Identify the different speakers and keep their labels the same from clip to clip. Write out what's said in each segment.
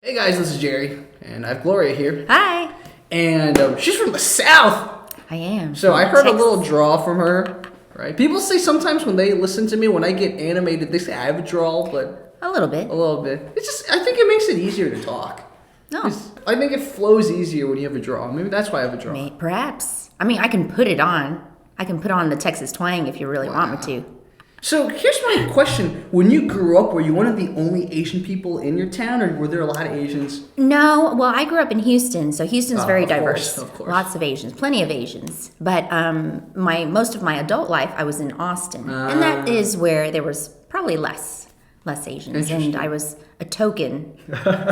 Speaker 1: Hey guys, this is Jerry, and I have Gloria here.
Speaker 2: Hi.
Speaker 1: And she's from the South.
Speaker 2: I am.
Speaker 1: So I heard a little drawl from her, right? People say sometimes when they listen to me, when I get animated, they say I have a drawl, but...
Speaker 2: A little bit.
Speaker 1: A little bit. It's just, I think it makes it easier to talk.
Speaker 2: No.
Speaker 1: I think it flows easier when you have a drawl. Maybe that's why I have a drawl.
Speaker 2: Perhaps. I mean, I can put it on. I can put on the Texas twang if you really want me to.
Speaker 1: So here's my question. When you grew up, were you one of the only Asian people in your town, or were there a lot of Asians?
Speaker 2: No. Well, I grew up in Houston, so Houston's very diverse.
Speaker 1: Of course.
Speaker 2: Lots of Asians. Plenty of Asians. But most of my adult life, I was in Austin. And that is where there was probably less Asians. And I was a token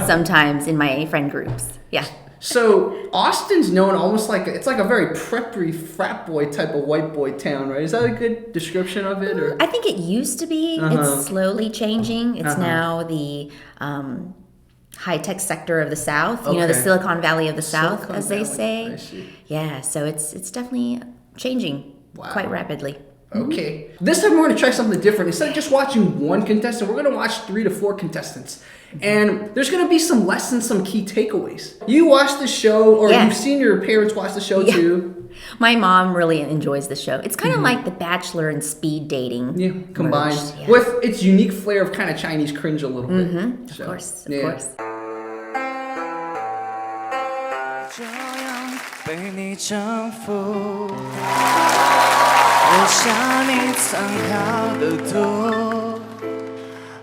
Speaker 2: sometimes in my friend groups. Yeah.
Speaker 1: So Austin's known almost like it's like a very preppy frat boy type of white boy town, right? Is that a good description of it? Or?
Speaker 2: I think it used to be. It's slowly changing. It's now the high-tech sector of the South. You know, the Silicon Valley of the South, as they say.
Speaker 1: I see.
Speaker 2: Yeah, so it's definitely changing quite rapidly.
Speaker 1: Okay. This time we're going to try something different. Instead of just watching one contestant, we're going to watch 3 to 4 contestants. And there's going to be some lessons, some key takeaways. You watched the show, or you've seen your parents watch the show too.
Speaker 2: My mom really enjoys the show. It's kind of like The Bachelor and speed dating.
Speaker 1: Yeah, combined. With its unique flair of kind of Chinese cringe a little bit.
Speaker 2: Of course, of course.
Speaker 3: 我想你藏好的多，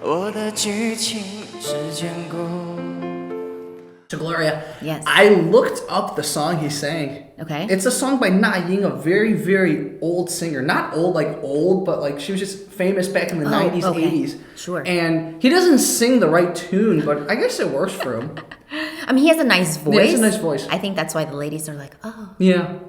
Speaker 3: 我的剧情是见过。
Speaker 1: So Gloria,
Speaker 2: yes.
Speaker 1: I looked up the song he sang.
Speaker 2: Okay.
Speaker 1: It's a song by Na Ying, a very, very old singer. Not old, like old, but like she was just famous back in the 90s, 80s.
Speaker 2: Sure.
Speaker 1: And he doesn't sing the right tune, but I guess it works for him.
Speaker 2: I mean, he has a nice voice.
Speaker 1: Yeah, he has a nice voice.
Speaker 2: I think that's why the ladies are like, oh.
Speaker 1: Yeah.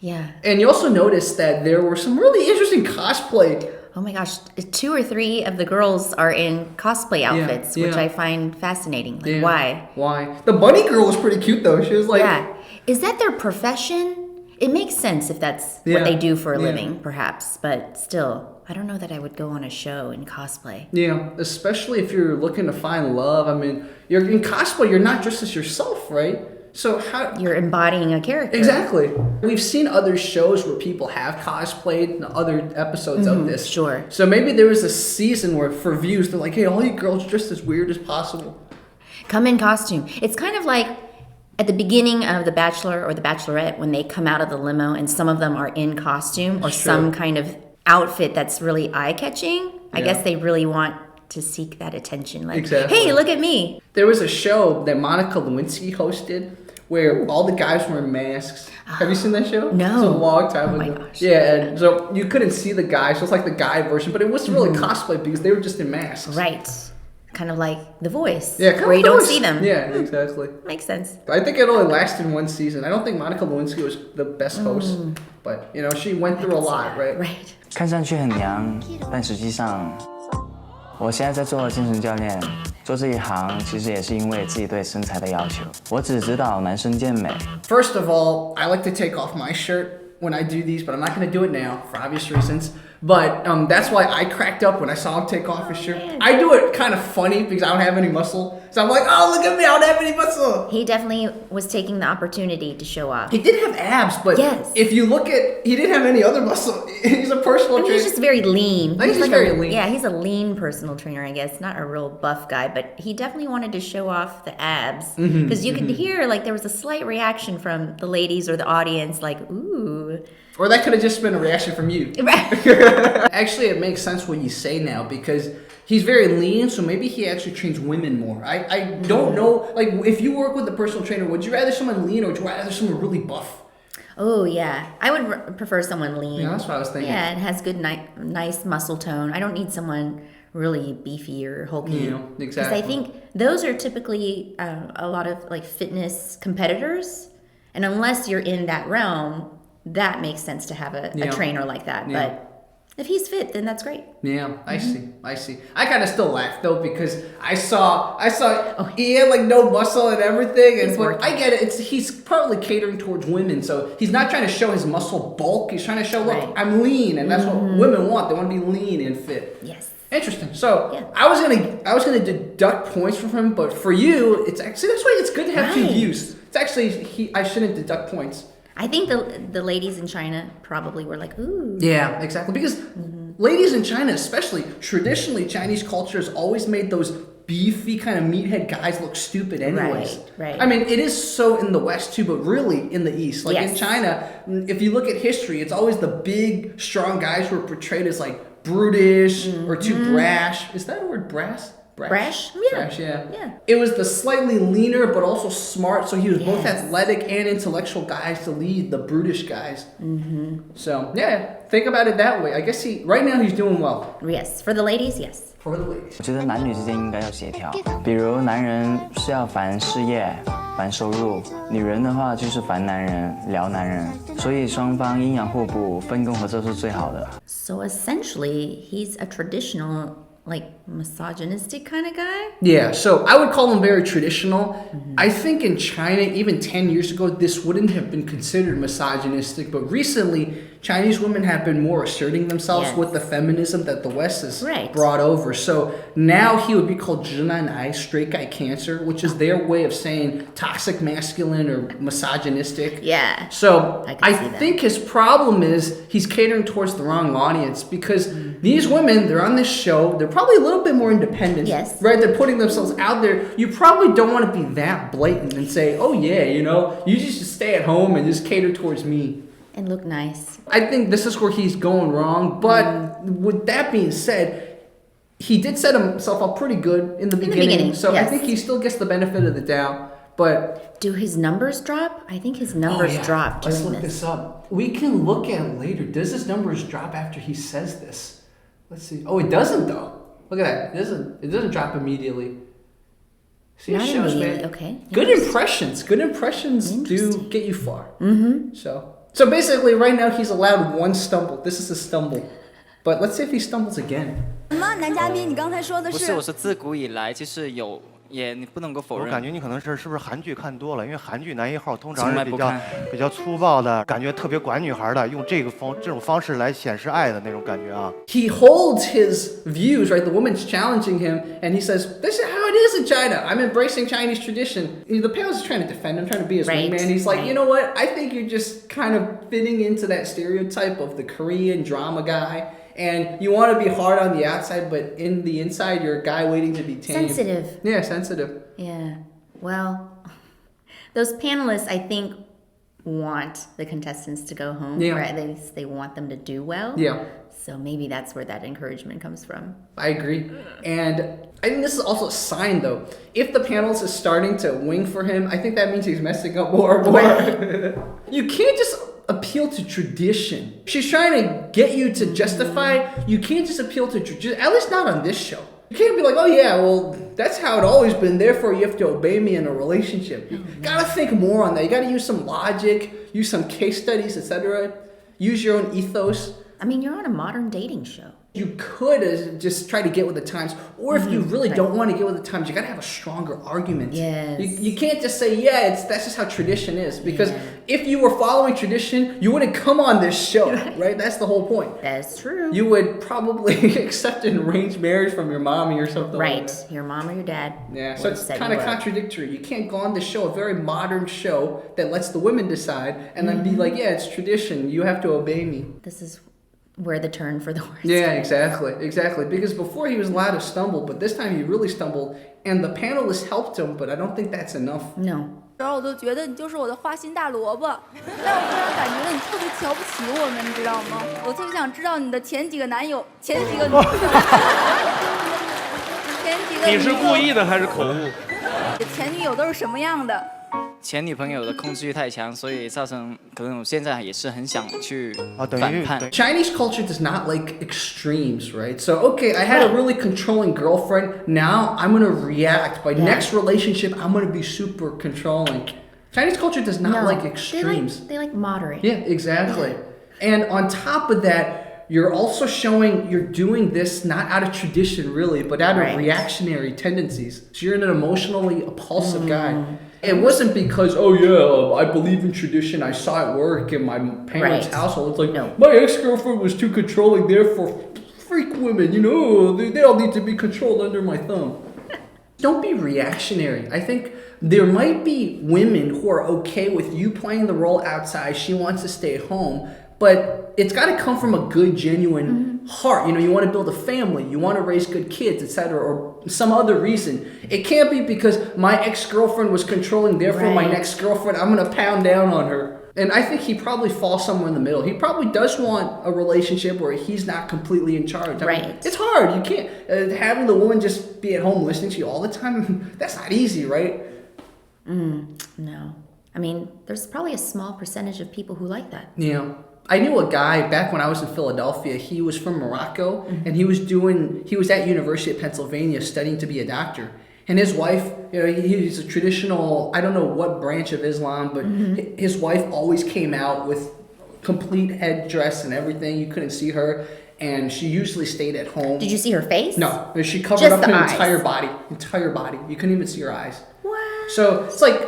Speaker 2: Yeah.
Speaker 1: And you also noticed that there were some really interesting cosplay.
Speaker 2: Oh my gosh, 2 or 3 of the girls are in cosplay outfits, which I find fascinating. Like, why?
Speaker 1: Why? The bunny girl was pretty cute though. She was like...
Speaker 2: Yeah. Is that their profession? It makes sense if that's what they do for a living, perhaps. But still, I don't know that I would go on a show in cosplay.
Speaker 1: Yeah, especially if you're looking to find love. I mean, you're in cosplay, you're not just as yourself, right? So how...
Speaker 2: You're embodying a character.
Speaker 1: Exactly. We've seen other shows where people have cosplayed, other episodes of this.
Speaker 2: Sure.
Speaker 1: So maybe there was a season where for views, they're like, hey, all you girls dressed as weird as possible.
Speaker 2: Come in costume. It's kind of like at the beginning of The Bachelor or The Bachelorette when they come out of the limo and some of them are in costume or some kind of outfit that's really eye-catching. I guess they really want to seek that attention. Like, hey, look at me.
Speaker 1: There was a show that Monica Lewinsky hosted where all the guys were in masks. Have you seen that show?
Speaker 2: No.
Speaker 1: It's a long time ago.
Speaker 2: My gosh.
Speaker 1: Yeah, and so you couldn't see the guys, so it's like the guy version, but it wasn't really cosplay because they were just in masks.
Speaker 2: Right. Kind of like The Voice.
Speaker 1: Yeah, kind of
Speaker 2: where you don't see them.
Speaker 1: Yeah, exactly.
Speaker 2: Makes sense.
Speaker 1: I think it only lasted 1 season. I don't think Monica Lewinsky was the best host, but you know, she went through a lot, right?
Speaker 2: Right.
Speaker 3: 看上去很娘，但实际上，我现在在做健身教练，做这一行其实也是因为自己对身材的要求。我只指导男生健美。
Speaker 1: First of all, I like to take off my shirt when I do these, but I'm not going to do it now for obvious reasons. But that's why I cracked up when I saw him take off his shirt. I do it kind of funny because I don't have any muscle. So I'm like, oh, look at me, I don't have any muscle.
Speaker 2: He definitely was taking the opportunity to show off.
Speaker 1: He did have abs, but if you look at, he didn't have any other muscle. He's a personal trainer.
Speaker 2: He's just very lean.
Speaker 1: He's like very lean.
Speaker 2: Yeah, he's a lean personal trainer, I guess. Not a real buff guy, but he definitely wanted to show off the abs. Because you could hear, like, there was a slight reaction from the ladies or the audience, like, ooh.
Speaker 1: Or that could have just been a reaction from you. Actually, it makes sense what you say now because he's very lean, so maybe he actually trains women more. I don't know. Like, if you work with a personal trainer, would you rather someone lean or would you rather someone really buff?
Speaker 2: Oh, yeah. I would prefer someone lean.
Speaker 1: Yeah, that's what I was thinking.
Speaker 2: Yeah, and has good, nice muscle tone. I don't need someone really beefy or hulky.
Speaker 1: Yeah, exactly.
Speaker 2: Because I think those are typically a lot of, like, fitness competitors. And unless you're in that realm, that makes sense to have a trainer like that.
Speaker 1: Yeah.
Speaker 2: But if he's fit, then that's great.
Speaker 1: Yeah, I see. I kind of still laugh though because I saw he had like no muscle and everything, and I get it. He's probably catering towards women, so he's not trying to show his muscle bulk. He's trying to show, look, I'm lean, and that's what women want. They want to be lean and fit.
Speaker 2: Yes.
Speaker 1: Interesting. So
Speaker 2: Yeah.
Speaker 1: I was gonna deduct points from him, but for you, it's actually that's why it's good to have two
Speaker 2: Right.
Speaker 1: views. It's actually I shouldn't deduct points.
Speaker 2: I think the ladies in China probably were like, ooh.
Speaker 1: Yeah, exactly. Because ladies in China, especially traditionally, Chinese culture has always made those beefy kind of meathead guys look stupid anyways.
Speaker 2: Right.
Speaker 1: I mean, it is so in the West too, but really in the East. Like in
Speaker 2: Yes.
Speaker 1: China, if you look at history, it's always the big, strong guys who are portrayed as like brutish or too brash. Is that a word, brash?
Speaker 2: Brash? Yeah.
Speaker 1: Brash, yeah.
Speaker 2: Yeah.
Speaker 1: It was the slightly leaner but also smart, so he was both
Speaker 2: Yes.
Speaker 1: athletic and intellectual guys to lead the brutish guys. So, yeah, think about it that way. I guess right now he's doing well.
Speaker 2: Yes. For the ladies, yes.
Speaker 1: For the ladies.
Speaker 3: 我觉得男女之间应该要协调，比如男人是要烦事业、烦收入，女人的话就是烦男人、聊男人，所以双方阴阳互补、分工合作是最好的。
Speaker 2: So essentially, he's a traditional, like, misogynistic kind of guy.
Speaker 1: Yeah, so I would call him very traditional. I think in China, even 10 years ago, this wouldn't have been considered misogynistic, but recently, Chinese women have been more asserting themselves
Speaker 2: Yes.
Speaker 1: with the feminism that the West has
Speaker 2: Right.
Speaker 1: brought over. So now he would be called 直男癌, straight guy cancer, which is their way of saying toxic masculine or misogynistic.
Speaker 2: Yeah.
Speaker 1: So
Speaker 2: I can
Speaker 1: I
Speaker 2: see that.
Speaker 1: think his problem is he's catering towards the wrong audience because these women, they're on this show, they're probably a little bit more independent.
Speaker 2: Yes.
Speaker 1: Right? They're putting themselves out there. You probably don't want to be that blatant and say, oh yeah, you just stay at home and just cater towards me.
Speaker 2: And look nice.
Speaker 1: I think this is where he's going wrong. But with that being said, he did set himself up pretty good in the beginning. So I
Speaker 2: yes.
Speaker 1: think he still gets the benefit of the doubt. But
Speaker 2: Do his numbers drop? I think his numbers dropped
Speaker 1: Let's
Speaker 2: during
Speaker 1: look
Speaker 2: this.
Speaker 1: this up. We can look at it later. Does his numbers drop after he says this? Let's see. Oh, it doesn't though. Look at that. It doesn't drop immediately. See, it
Speaker 2: Not
Speaker 1: shows,
Speaker 2: immediately,
Speaker 1: man.
Speaker 2: okay.
Speaker 1: Good impressions. Good impressions do get you far. Mm-hmm. So basically, right now he's allowed one stumble. This is a stumble. But let's see if he stumbles again.
Speaker 4: 什么男嘉宾？你刚才说的
Speaker 5: 不是，我是自古以来就是有，也你不能够否认。
Speaker 6: 我感觉你可能是不是韩剧看多了？因为韩剧男一号通常
Speaker 5: 从
Speaker 6: 是
Speaker 5: 来不看
Speaker 6: 比较粗暴的，感觉特别管女孩的，用这种方式来显示爱的那种感觉啊。
Speaker 1: He holds his views, right? The woman's challenging him, and he says, "This is how it is in China. I'm embracing Chinese tradition." The panel's trying to defend him, trying to be his
Speaker 2: Right,
Speaker 1: wingman. He's like,
Speaker 2: right.
Speaker 1: you know what? I think you're just kind of fitting into that stereotype of the Korean drama guy, and you want to be hard on the outside, but in the inside, you're a guy waiting to be tamed.
Speaker 2: Sensitive.
Speaker 1: Yeah, sensitive.
Speaker 2: Yeah. Well, those panelists, I think, want the contestants to go home.
Speaker 1: Yeah.
Speaker 2: Right? They want them to do well.
Speaker 1: Yeah.
Speaker 2: So maybe that's where that encouragement comes from.
Speaker 1: I agree. And I think this is also a sign, though. If the panelist is starting to wing for him, I think that means he's messing up more and more. You can't just appeal to tradition. She's trying to get you to justify. You can't just appeal to tradition, at least not on this show. You can't be like, oh yeah, well, that's how it always been. Therefore, you have to obey me in a relationship. You gotta think more on that. You gotta use some logic, use some case studies, etc. Use your own ethos.
Speaker 2: I mean, you're on a modern dating show.
Speaker 1: You could just try to get with the times, or if you really
Speaker 2: right.
Speaker 1: don't want to get with the times, you gotta have a stronger argument.
Speaker 2: Yes.
Speaker 1: You can't just say, yeah, that's just how tradition is. Because if you were following tradition, you wouldn't come on this show, right? That's the whole point.
Speaker 2: That's true.
Speaker 1: You would probably accept an arranged marriage from your mommy or something like
Speaker 2: right.
Speaker 1: that.
Speaker 2: Your mom or your dad.
Speaker 1: Yeah, so
Speaker 2: would've
Speaker 1: it's
Speaker 2: said
Speaker 1: kind
Speaker 2: you
Speaker 1: of
Speaker 2: were.
Speaker 1: contradictory. You can't go on this show, a very modern show that lets the women decide, and then be like, yeah, it's tradition. You have to obey me.
Speaker 2: This is where the turn for the horse.
Speaker 1: Yeah, exactly. Because before he was allowed to stumble, but this time he really stumbled, and the panelists helped him, but I don't think that's enough.
Speaker 2: No.
Speaker 4: 然后我都觉得你就是我的花心大萝卜，但我突然感觉到你特别瞧不起我们，你知道吗？我特别想知道你的前几个男友，前几个
Speaker 7: 你是故意的还是口误？
Speaker 4: 前女友都是什么样的？
Speaker 5: 前女朋友的控制欲太强，所以造成可能我现在也是很想去
Speaker 6: 等于
Speaker 5: 反叛。
Speaker 1: Chinese culture does not like extremes, right? So, okay, I had a really controlling girlfriend. Now I'm going to react. By next relationship, I'm going to be super controlling. Chinese culture does not like extremes.
Speaker 2: They like moderate.
Speaker 1: Yeah, exactly. And on top of that, you're also showing you're doing this not out of tradition, really, but out of reactionary tendencies. So you're an emotionally impulsive guy. It wasn't because, oh yeah, I believe in tradition, I saw it work in my parents' household. It's like, my ex-girlfriend was too controlling, therefore, freak women, you know, they all need to be controlled under my thumb. Don't be reactionary. I think there might be women who are okay with you playing the role outside. She wants to stay at home, but it's got to come from a good, genuine heart. You know, you want to build a family, you want to raise good kids, etc., or some other reason. It can't be because my ex-girlfriend was controlling, therefore my next girlfriend, I'm going to pound down on her. And I think he probably falls somewhere in the middle. He probably does want a relationship where he's not completely in charge. I mean, it's hard. You can't, having the woman just be at home listening to you all the time, that's not easy, right?
Speaker 2: No. I mean, there's probably a small percentage of people who like that.
Speaker 1: Yeah. I knew a guy back when I was in Philadelphia. He was from Morocco, and he was at University of Pennsylvania studying to be a doctor. And his wife, you know, he's a traditional, I don't know what branch of Islam, but his wife always came out with complete headdress and everything. You couldn't see her, and she usually stayed at home.
Speaker 2: Did you see her face?
Speaker 1: No, she covered
Speaker 2: Just
Speaker 1: up
Speaker 2: the
Speaker 1: her
Speaker 2: eyes.
Speaker 1: entire body. You couldn't even see her eyes.
Speaker 2: What?
Speaker 1: So it's like,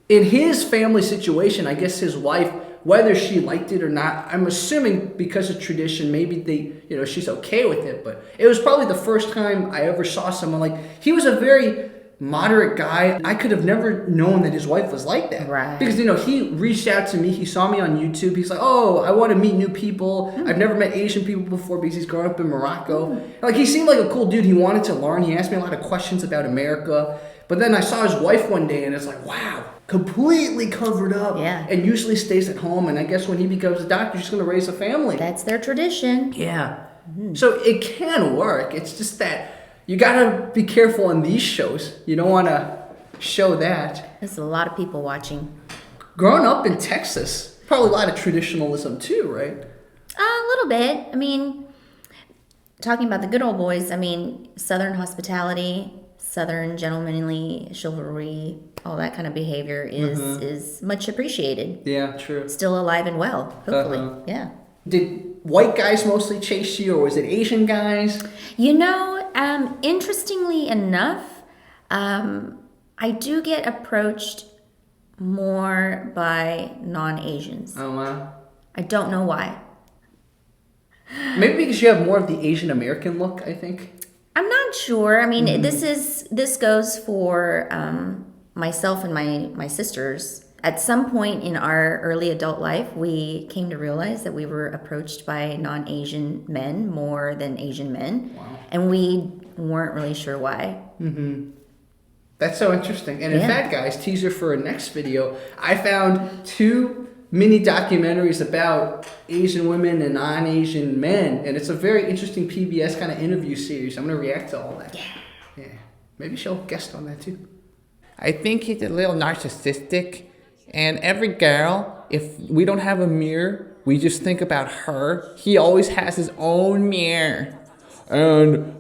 Speaker 1: in his family situation, I guess his wife, whether she liked it or not, I'm assuming because of tradition, maybe she's okay with it. But it was probably the first time I ever saw someone like, he was a very moderate guy. I could have never known that his wife was like that.
Speaker 2: Right.
Speaker 1: Because, he reached out to me. He saw me on YouTube. He's like, oh, I want to meet new people. I've never met Asian people before because he's grown up in Morocco. Like, he seemed like a cool dude. He wanted to learn. He asked me a lot of questions about America. But then I saw his wife one day, and it's like, wow, completely covered up.
Speaker 2: Yeah.
Speaker 1: And usually stays at home. And I guess when he becomes a doctor, he's going to raise a family.
Speaker 2: That's their tradition.
Speaker 1: Yeah. So it can work. It's just that you got to be careful on these shows. You don't want to show that.
Speaker 2: There's a lot of people watching.
Speaker 1: Growing up in Texas, probably a lot of traditionalism too, right?
Speaker 2: A little bit. I mean, talking about the good old boys, I mean, Southern hospitality, Southern gentlemanly chivalry, all that kind of behavior is much appreciated.
Speaker 1: Yeah, true.
Speaker 2: Still alive and well, hopefully. Yeah.
Speaker 1: Did white guys mostly chase you, or was it Asian guys?
Speaker 2: Interestingly enough, I do get approached more by non-Asians.
Speaker 1: Oh, wow.
Speaker 2: I don't know why.
Speaker 1: Maybe because you have more of the Asian American look, I think.
Speaker 2: I'm not sure. I mean, this goes for myself and my sisters. At some point in our early adult life, we came to realize that we were approached by non-Asian men more than Asian men. Wow. And we weren't really sure why.
Speaker 1: That's so interesting. And in fact, guys, teaser for our next video, I found 2 mini documentaries about Asian women and non-Asian men. And it's a very interesting PBS kind of interview series. I'm going to react to all that. Yeah. Maybe she'll guest on that too.
Speaker 8: I think he's a little narcissistic. And every girl, if we don't have a mirror, we just think about her. He always has his own mirror. And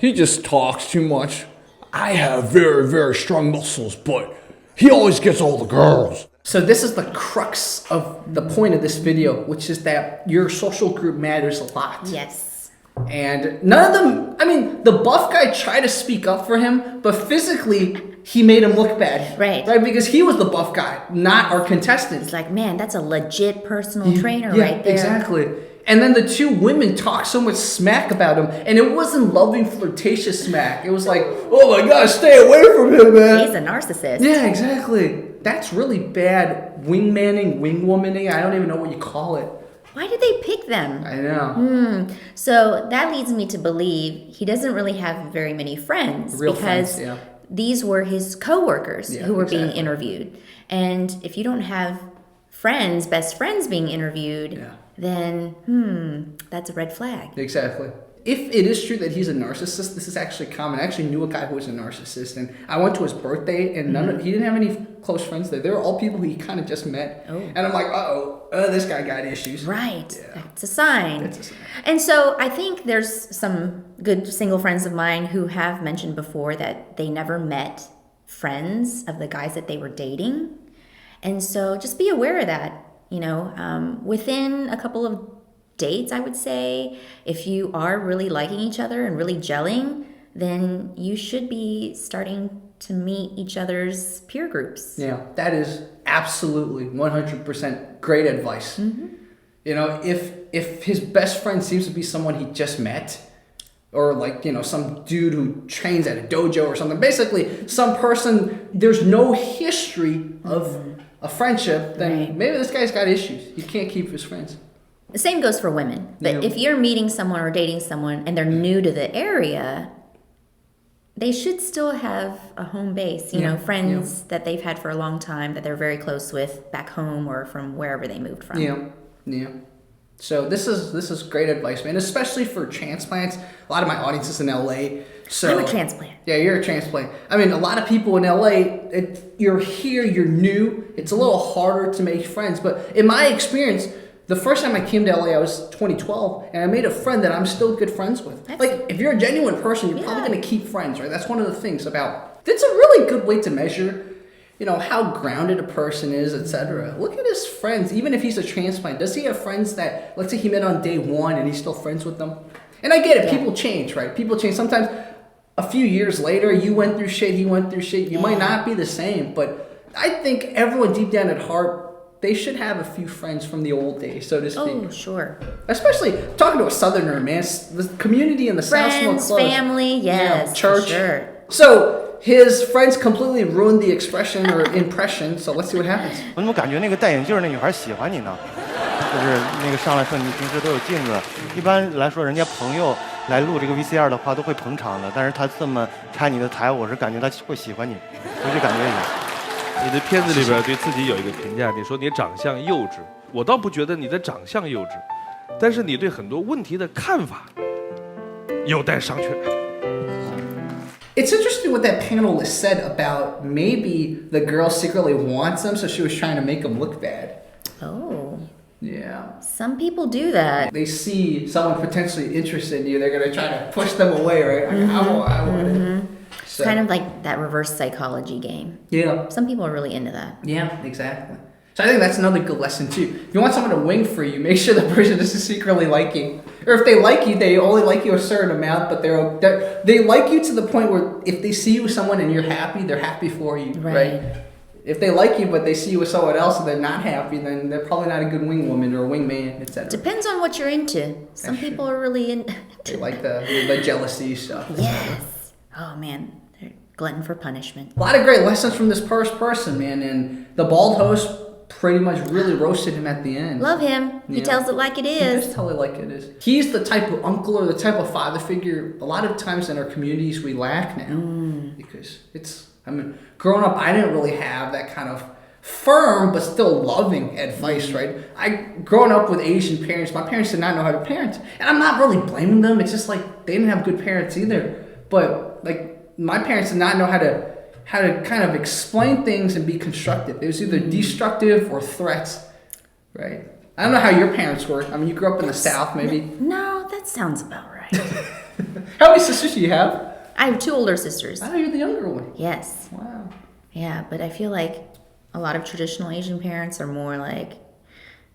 Speaker 8: he just talks too much. I have very, very strong muscles, but he always gets all the girls.
Speaker 1: So this is the crux of the point of this video, which is that your social group matters a lot.
Speaker 2: Yes.
Speaker 1: And none of them, I mean, the buff guy tried to speak up for him, but physically, he made him look bad.
Speaker 2: Right.
Speaker 1: Because he was the buff guy, not our contestant.
Speaker 2: It's like, man, that's a legit personal trainer
Speaker 1: Yeah,
Speaker 2: right there.
Speaker 1: Exactly. And then the 2 women talked so much smack about him, and it wasn't loving, flirtatious smack. It was like, oh my gosh, stay away from him, man.
Speaker 2: He's a narcissist.
Speaker 1: Yeah, exactly. That's really bad wingmanning, wingwomaning. I don't even know what you call it.
Speaker 2: Why did they pick them?
Speaker 1: I know.
Speaker 2: So that leads me to believe he doesn't really have very many friends.
Speaker 1: Real
Speaker 2: because
Speaker 1: friends, yeah.
Speaker 2: These were his co-workers who were being
Speaker 1: exactly.
Speaker 2: interviewed. And if you don't have friends, best friends being interviewed, then that's a red flag.
Speaker 1: Exactly. If it is true that he's a narcissist, this is actually common. I actually knew a guy who was a narcissist, and I went to his birthday, and he didn't have any close friends there. They were all people who he kind of just met.
Speaker 2: Oh.
Speaker 1: And I'm like, this guy got issues.
Speaker 2: Right.
Speaker 1: Yeah.
Speaker 2: That's a sign.
Speaker 1: That's a sign.
Speaker 2: And so I think there's some good single friends of mine who have mentioned before that they never met friends of the guys that they were dating. And so just be aware of that. Within a couple of dates, I would say, if you are really liking each other and really gelling, then you should be starting to meet each other's peer groups.
Speaker 1: Yeah, that is absolutely 100% great advice. You know, if his best friend seems to be someone he just met, or like, you know, some dude who trains at a dojo or something, basically some person, there's no history of a friendship, then maybe this guy's got issues. He can't keep his friends.
Speaker 2: The same goes for women. But if you're meeting someone or dating someone and they're new to the area, they should still have a home base, you know, friends that they've had for a long time that they're very close with back home or from wherever they moved from.
Speaker 1: Yeah. So this is great advice, man, especially for transplants. A lot of my audience is in LA. So
Speaker 2: I'm a transplant.
Speaker 1: Yeah, you're a transplant. I mean, a lot of people in LA, you're here, you're new. It's a little harder to make friends. But in my experience, the first time I came to LA, I was 2012, and I made a friend that I'm still good friends with. Like, if you're a genuine person, you're probably going to keep friends, right? That's one of the things about... It's a really good way to measure, you know, how grounded a person is, etc. Look at his friends. Even if he's a transplant, does he have friends that, let's say he met on day one and he's still friends with them? And I get it. People change, right? People change. Sometimes a few years later, you went through shit, he went through shit. You might not be the same, but I think everyone deep down at heart, they should have a few friends from the old days, so to speak.
Speaker 2: Oh, sure.
Speaker 1: Especially talking to a Southerner, man. The community in the South is more
Speaker 2: Friends,
Speaker 1: close.
Speaker 2: family, yes,
Speaker 1: church.
Speaker 2: for sure.
Speaker 1: So his friends completely ruined the expression or impression. So let's see what happens.
Speaker 6: 我怎么感觉那个戴眼镜那女孩喜欢你呢？就是那个上来说你平时都有镜子，一般来说人家朋友来录这个 VCR 的话都会捧场的，但是他这么拆你的台，我是感觉他会喜欢你，回去感觉一下。
Speaker 7: 你的片子里边对自己有一个评价，你说你长相幼稚，我倒不觉得你的长相幼稚，但是你对很多问题的看法有待商榷。
Speaker 1: It's interesting what that panelist said about maybe the girl secretly wants him, so she was trying to make him look bad.
Speaker 2: Oh.
Speaker 1: Yeah.
Speaker 2: Some people do that.
Speaker 1: They see someone potentially interested in you, they're going to try to push them away, right? Like, I want it.
Speaker 2: It's kind of like that reverse psychology game.
Speaker 1: Yeah.
Speaker 2: Some people are really into that.
Speaker 1: Yeah, exactly. So I think that's another good lesson too. If you want someone to wing for you, make sure the person doesn't secretly like you. Or if they like you, they only like you a certain amount, but they like you to the point where if they see you with someone and you're happy, they're happy for you, right? If they like you, but they see you with someone else and they're not happy, then they're probably not a good wing woman or a wing man, etc.
Speaker 2: Depends on what you're into. Some people are really into
Speaker 1: They like the jealousy stuff.
Speaker 2: Yes. Oh man, they're glutton for punishment.
Speaker 1: A lot of great lessons from this first person, man, and the bald host pretty much really roasted him at the end.
Speaker 2: Love him. He tells it like it
Speaker 1: He
Speaker 2: is.
Speaker 1: does tell it like it is. He's the type of uncle or the type of father figure a lot of times in our communities we lack now. Because growing up, I didn't really have that kind of firm but still loving advice, right? Growing up with Asian parents, my parents did not know how to parent. And I'm not really blaming them. It's just like they didn't have good parents either. But like my parents did not know how to kind of explain things and be constructive. It was either destructive or threats, right? I don't know how your parents were. I mean, you grew up in the South, maybe.
Speaker 2: No, that sounds about right.
Speaker 1: How many sisters do you have?
Speaker 2: I have 2 older sisters.
Speaker 1: Oh, you're the younger one.
Speaker 2: Yes.
Speaker 1: Wow.
Speaker 2: Yeah, but I feel like a lot of traditional Asian parents are more like,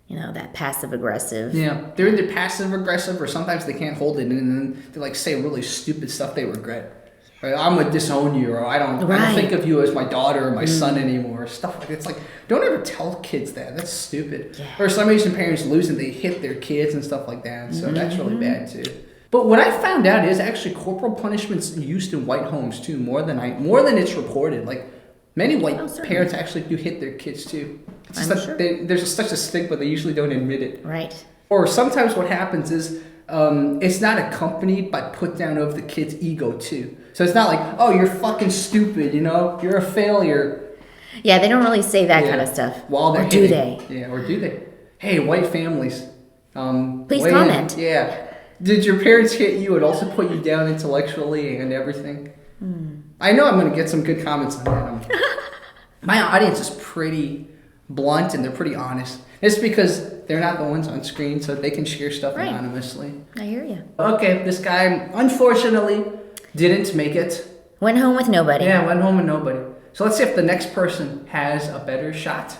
Speaker 2: you know, that passive aggressive.
Speaker 1: Yeah, they're either passive aggressive or sometimes they can't hold it and then they like say really stupid stuff they regret. Right? I'm gonna disown you, or I don't think of you as my daughter or my son anymore. Stuff like that. It's like, don't ever tell kids that. That's stupid. Yeah. Or some Asian parents lose and they hit their kids and stuff like that. So that's really bad too. But what I found out is actually corporal punishment's used in white homes too, more than it's reported. Like many white parents actually do hit their kids too. It's just there's such a stigma, they usually don't admit it.
Speaker 2: Right.
Speaker 1: Or sometimes what happens is it's not accompanied by put down of the kid's ego too. So it's not like, oh, you're fucking stupid, you know, you're a failure.
Speaker 2: Yeah, they don't really say that kind of stuff.
Speaker 1: While they're
Speaker 2: or do they?
Speaker 1: Yeah, or do they? Hey, white families.
Speaker 2: Please comment.
Speaker 1: Yeah. Did your parents hit you and also put you down intellectually and everything? I know I'm going to get some good comments on that. My audience is pretty blunt and they're pretty honest. It's because they're not the ones on screen, so they can share stuff anonymously.
Speaker 2: I hear you.
Speaker 1: Okay, this guy, unfortunately, didn't make it.
Speaker 2: Went home with nobody.
Speaker 1: Yeah, went home with nobody. So let's see if the next person has a better shot.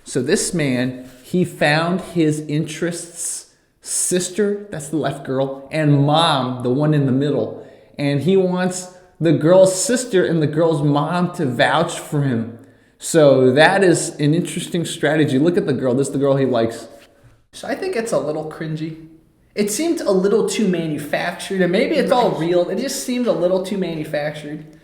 Speaker 8: So this man, he found his interests, sister, that's the left girl, and mom, the one in the middle. And he wants the girl's sister and the girl's mom to vouch for him. So that is an interesting strategy. Look at the girl. This is the girl he likes.
Speaker 1: So I think it's a little cringy. It seemed a little too manufactured, and maybe it's all real. It just seemed a little too manufactured.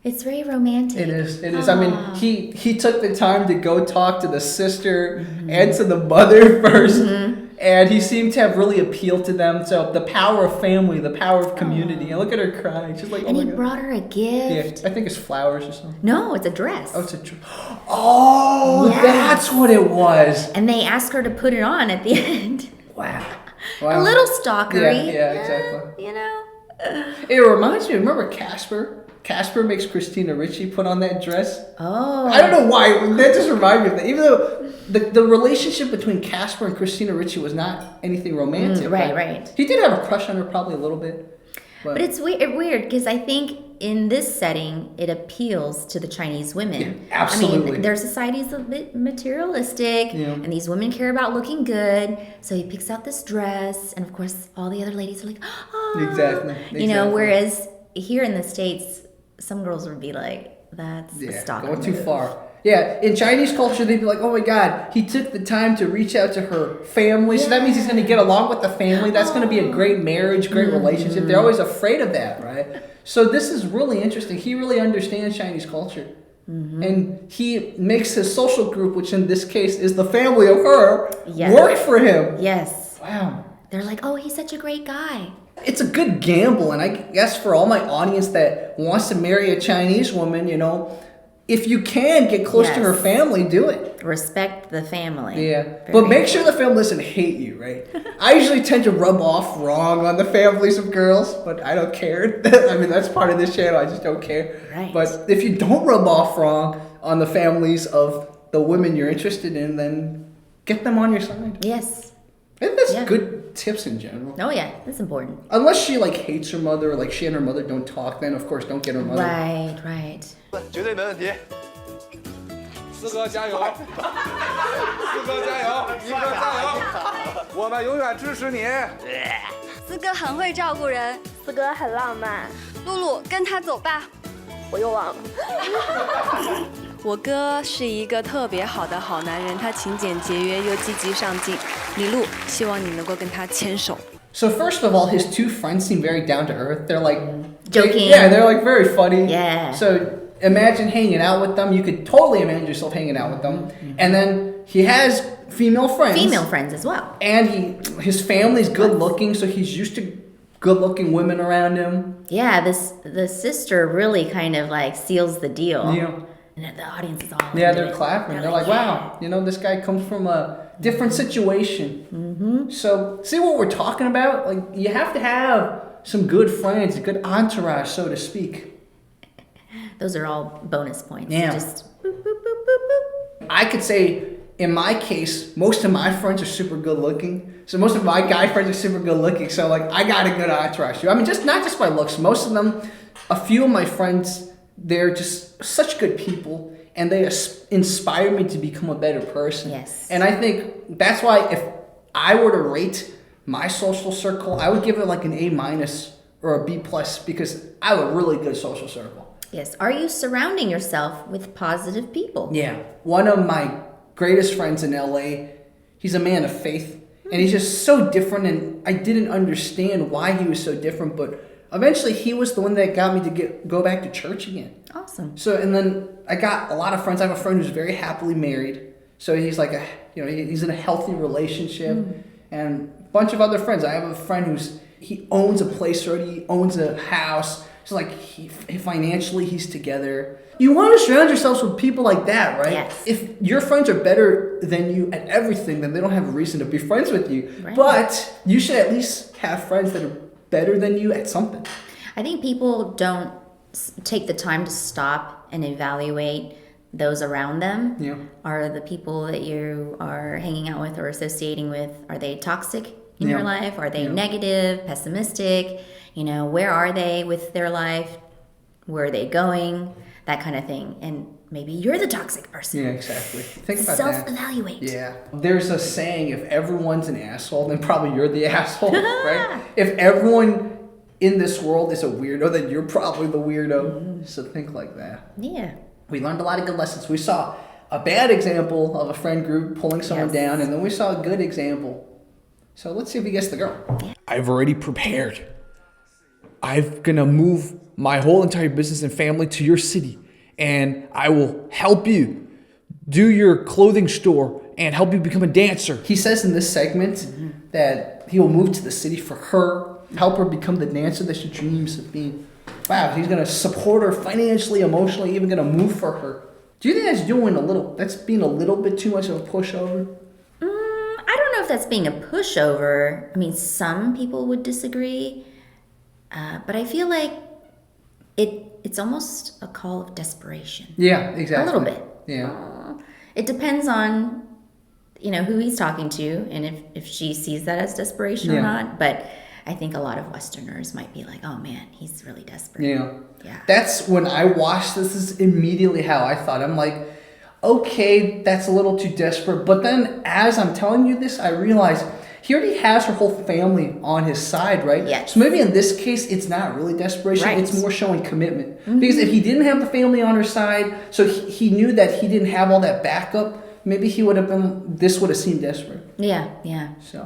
Speaker 2: It's very romantic.
Speaker 1: It is. It is. I mean, he took the time to go talk to the sister and to the mother first, and he seemed to have really appealed to them. So the power of family, the power of community. And look at her crying. She's like, oh
Speaker 2: And
Speaker 1: my
Speaker 2: he
Speaker 1: God.
Speaker 2: brought her a gift.
Speaker 1: Yeah, I think it's flowers or something.
Speaker 2: No, it's a dress.
Speaker 1: Oh, it's a Oh,
Speaker 2: Yes.
Speaker 1: that's what it was.
Speaker 2: And they asked her to put it on at the end.
Speaker 1: Wow.
Speaker 2: A little stalkery.
Speaker 1: Yeah, exactly.
Speaker 2: You know?
Speaker 1: It reminds me, remember Casper? Casper makes Christina Ricci put on that dress.
Speaker 2: Oh.
Speaker 1: I don't know why. That just reminded me of that. Even though the relationship between Casper and Christina Ricci was not anything romantic.
Speaker 2: Right.
Speaker 1: He did have a crush on her probably a little bit.
Speaker 2: But it's weird because I think in this setting, it appeals to the Chinese women.
Speaker 1: Yeah, absolutely.
Speaker 2: I mean, their society's a bit materialistic, and these women care about looking good. So he picks out this dress, and of course, all the other ladies are like, oh.
Speaker 1: Exactly.
Speaker 2: You know, whereas here in the States, some girls would be like, that's a stalker.
Speaker 1: Going too far. Yeah, in Chinese culture, they'd be like, oh my God, he took the time to reach out to her family. So that means he's going to get along with the family. That's going to be a great marriage, great relationship. They're always afraid of that, right? So this is really interesting. He really understands Chinese culture. And he makes his social group, which in this case is the family of her, work for him.
Speaker 2: Yes.
Speaker 1: Wow.
Speaker 2: They're like, oh, he's such a great guy.
Speaker 1: It's a good gamble. And I guess for all my audience that wants to marry a Chinese woman, you know, if you can get close to her family, do it.
Speaker 2: Respect the family.
Speaker 1: Yeah.
Speaker 2: Very
Speaker 1: But make sure the family doesn't hate you, right? I usually tend to rub off wrong on the families of girls, but I don't care. I mean, that's part of this channel. I just don't care.
Speaker 2: Right.
Speaker 1: But if you don't rub off wrong on the families of the women you're interested in, then get them on your side.
Speaker 2: Yes.
Speaker 1: And that's good tips in general.
Speaker 2: Oh, yeah. That's important.
Speaker 1: Unless she, like, hates her mother, or, like, she and her mother don't talk, then, of course, don't get her mother.
Speaker 2: Right.
Speaker 9: 绝对没问题。四哥加油！四哥加油！一哥加油！我们永远支持你。
Speaker 4: 四哥很会照顾人，
Speaker 10: 四哥很浪漫。
Speaker 4: 露露跟他走吧。
Speaker 10: 我又忘了。
Speaker 11: 我哥是一个特别好的好男人，他勤俭节约又积极上进。李璐，希望你能够跟他牵手。
Speaker 1: So first of all, his two friends seem very down to earth. They're like
Speaker 2: joking.
Speaker 1: They're like very funny.
Speaker 2: Yeah.
Speaker 1: So imagine hanging out with them. You could totally imagine yourself hanging out with them. And then he has female friends.
Speaker 2: Female friends as well.
Speaker 1: And his family's good looking, so he's used to good looking women around him.
Speaker 2: Yeah, the sister really kind of like seals the deal.
Speaker 1: Yeah.
Speaker 2: And the audience is all
Speaker 1: they're clapping. They're like, wow, you know, this guy comes from a different situation. So see what we're talking about? Like, you have to have some good friends, a good entourage, so to speak.
Speaker 2: Those are all bonus points.
Speaker 1: Yeah.
Speaker 2: Just boop, boop, boop, boop, boop.
Speaker 1: I could say, in my case, most of my friends are super good looking. So most of my guy friends are super good looking. So like, I got a good entourage too. I mean, just not just by looks. Most of them, a few of my friends, they're just such good people, and they inspire me to become a better person.
Speaker 2: Yes.
Speaker 1: And I think that's why if I were to rate my social circle, I would give it like an A- or a B+, because I have a really good social circle.
Speaker 2: Yes. Are you surrounding yourself with positive people?
Speaker 1: Yeah. One of my greatest friends in LA, he's a man of faith, and he's just so different, and I didn't understand why he was so different, but eventually he was the one that got me to go back to church again.
Speaker 2: Awesome.
Speaker 1: So, and then I got a lot of friends. I have a friend who's very happily married. So he's like he's in a healthy relationship, and a bunch of other friends. I have a friend he owns a place already, he owns a house. So like he financially he's together. You want to surround yourselves with people like that, right?
Speaker 2: Yes.
Speaker 1: If your friends are better than you at everything, then they don't have a reason to be friends with you.
Speaker 2: Right.
Speaker 1: But you should at least have friends that are better than you at something.
Speaker 2: I think people don't take the time to stop and evaluate those around them.
Speaker 1: Yeah.
Speaker 2: Are the people that you are hanging out with or associating with, are they toxic in your life? Are they negative, pessimistic? You know, where are they with their life? Where are they going? That kind of thing. And maybe you're the toxic person.
Speaker 1: Yeah, exactly. Think about that.
Speaker 2: Self-evaluate.
Speaker 1: Yeah. There's a saying, if everyone's an asshole, then probably you're the asshole, right? If everyone in this world is a weirdo, then you're probably the weirdo. So think like that.
Speaker 2: Yeah.
Speaker 1: We learned a lot of good lessons. We saw a bad example of a friend group pulling someone down, and then we saw a good example. So let's see if he gets the girl.
Speaker 8: I've already prepared. I'm gonna move my whole entire business and family to your city, and I will help you do your clothing store and help you become a dancer.
Speaker 1: He says in this segment that he will move to the city for her, help her become the dancer that she dreams of being. Wow, he's gonna support her financially, emotionally, even gonna move for her. Do you think that's being a little bit too much of a pushover?
Speaker 2: I don't know if that's being a pushover. I mean, some people would disagree, but I feel like it's almost a call of desperation.
Speaker 1: Yeah, exactly.
Speaker 2: A little bit.
Speaker 1: Yeah.
Speaker 2: It depends on, who he's talking to and if she sees that as desperation or not. But I think a lot of Westerners might be like, oh man, he's really desperate.
Speaker 1: Yeah. That's when I watched this is immediately how I thought. I'm like, okay, that's a little too desperate. But then as I'm telling you this, I realize he already has her whole family on his side, right?
Speaker 2: Yes.
Speaker 1: So maybe in this case, it's not really desperation.
Speaker 2: Right.
Speaker 1: It's more showing commitment. Because if he didn't have the family on her side, so he knew that he didn't have all that backup, maybe this would have seemed desperate.
Speaker 2: Yeah.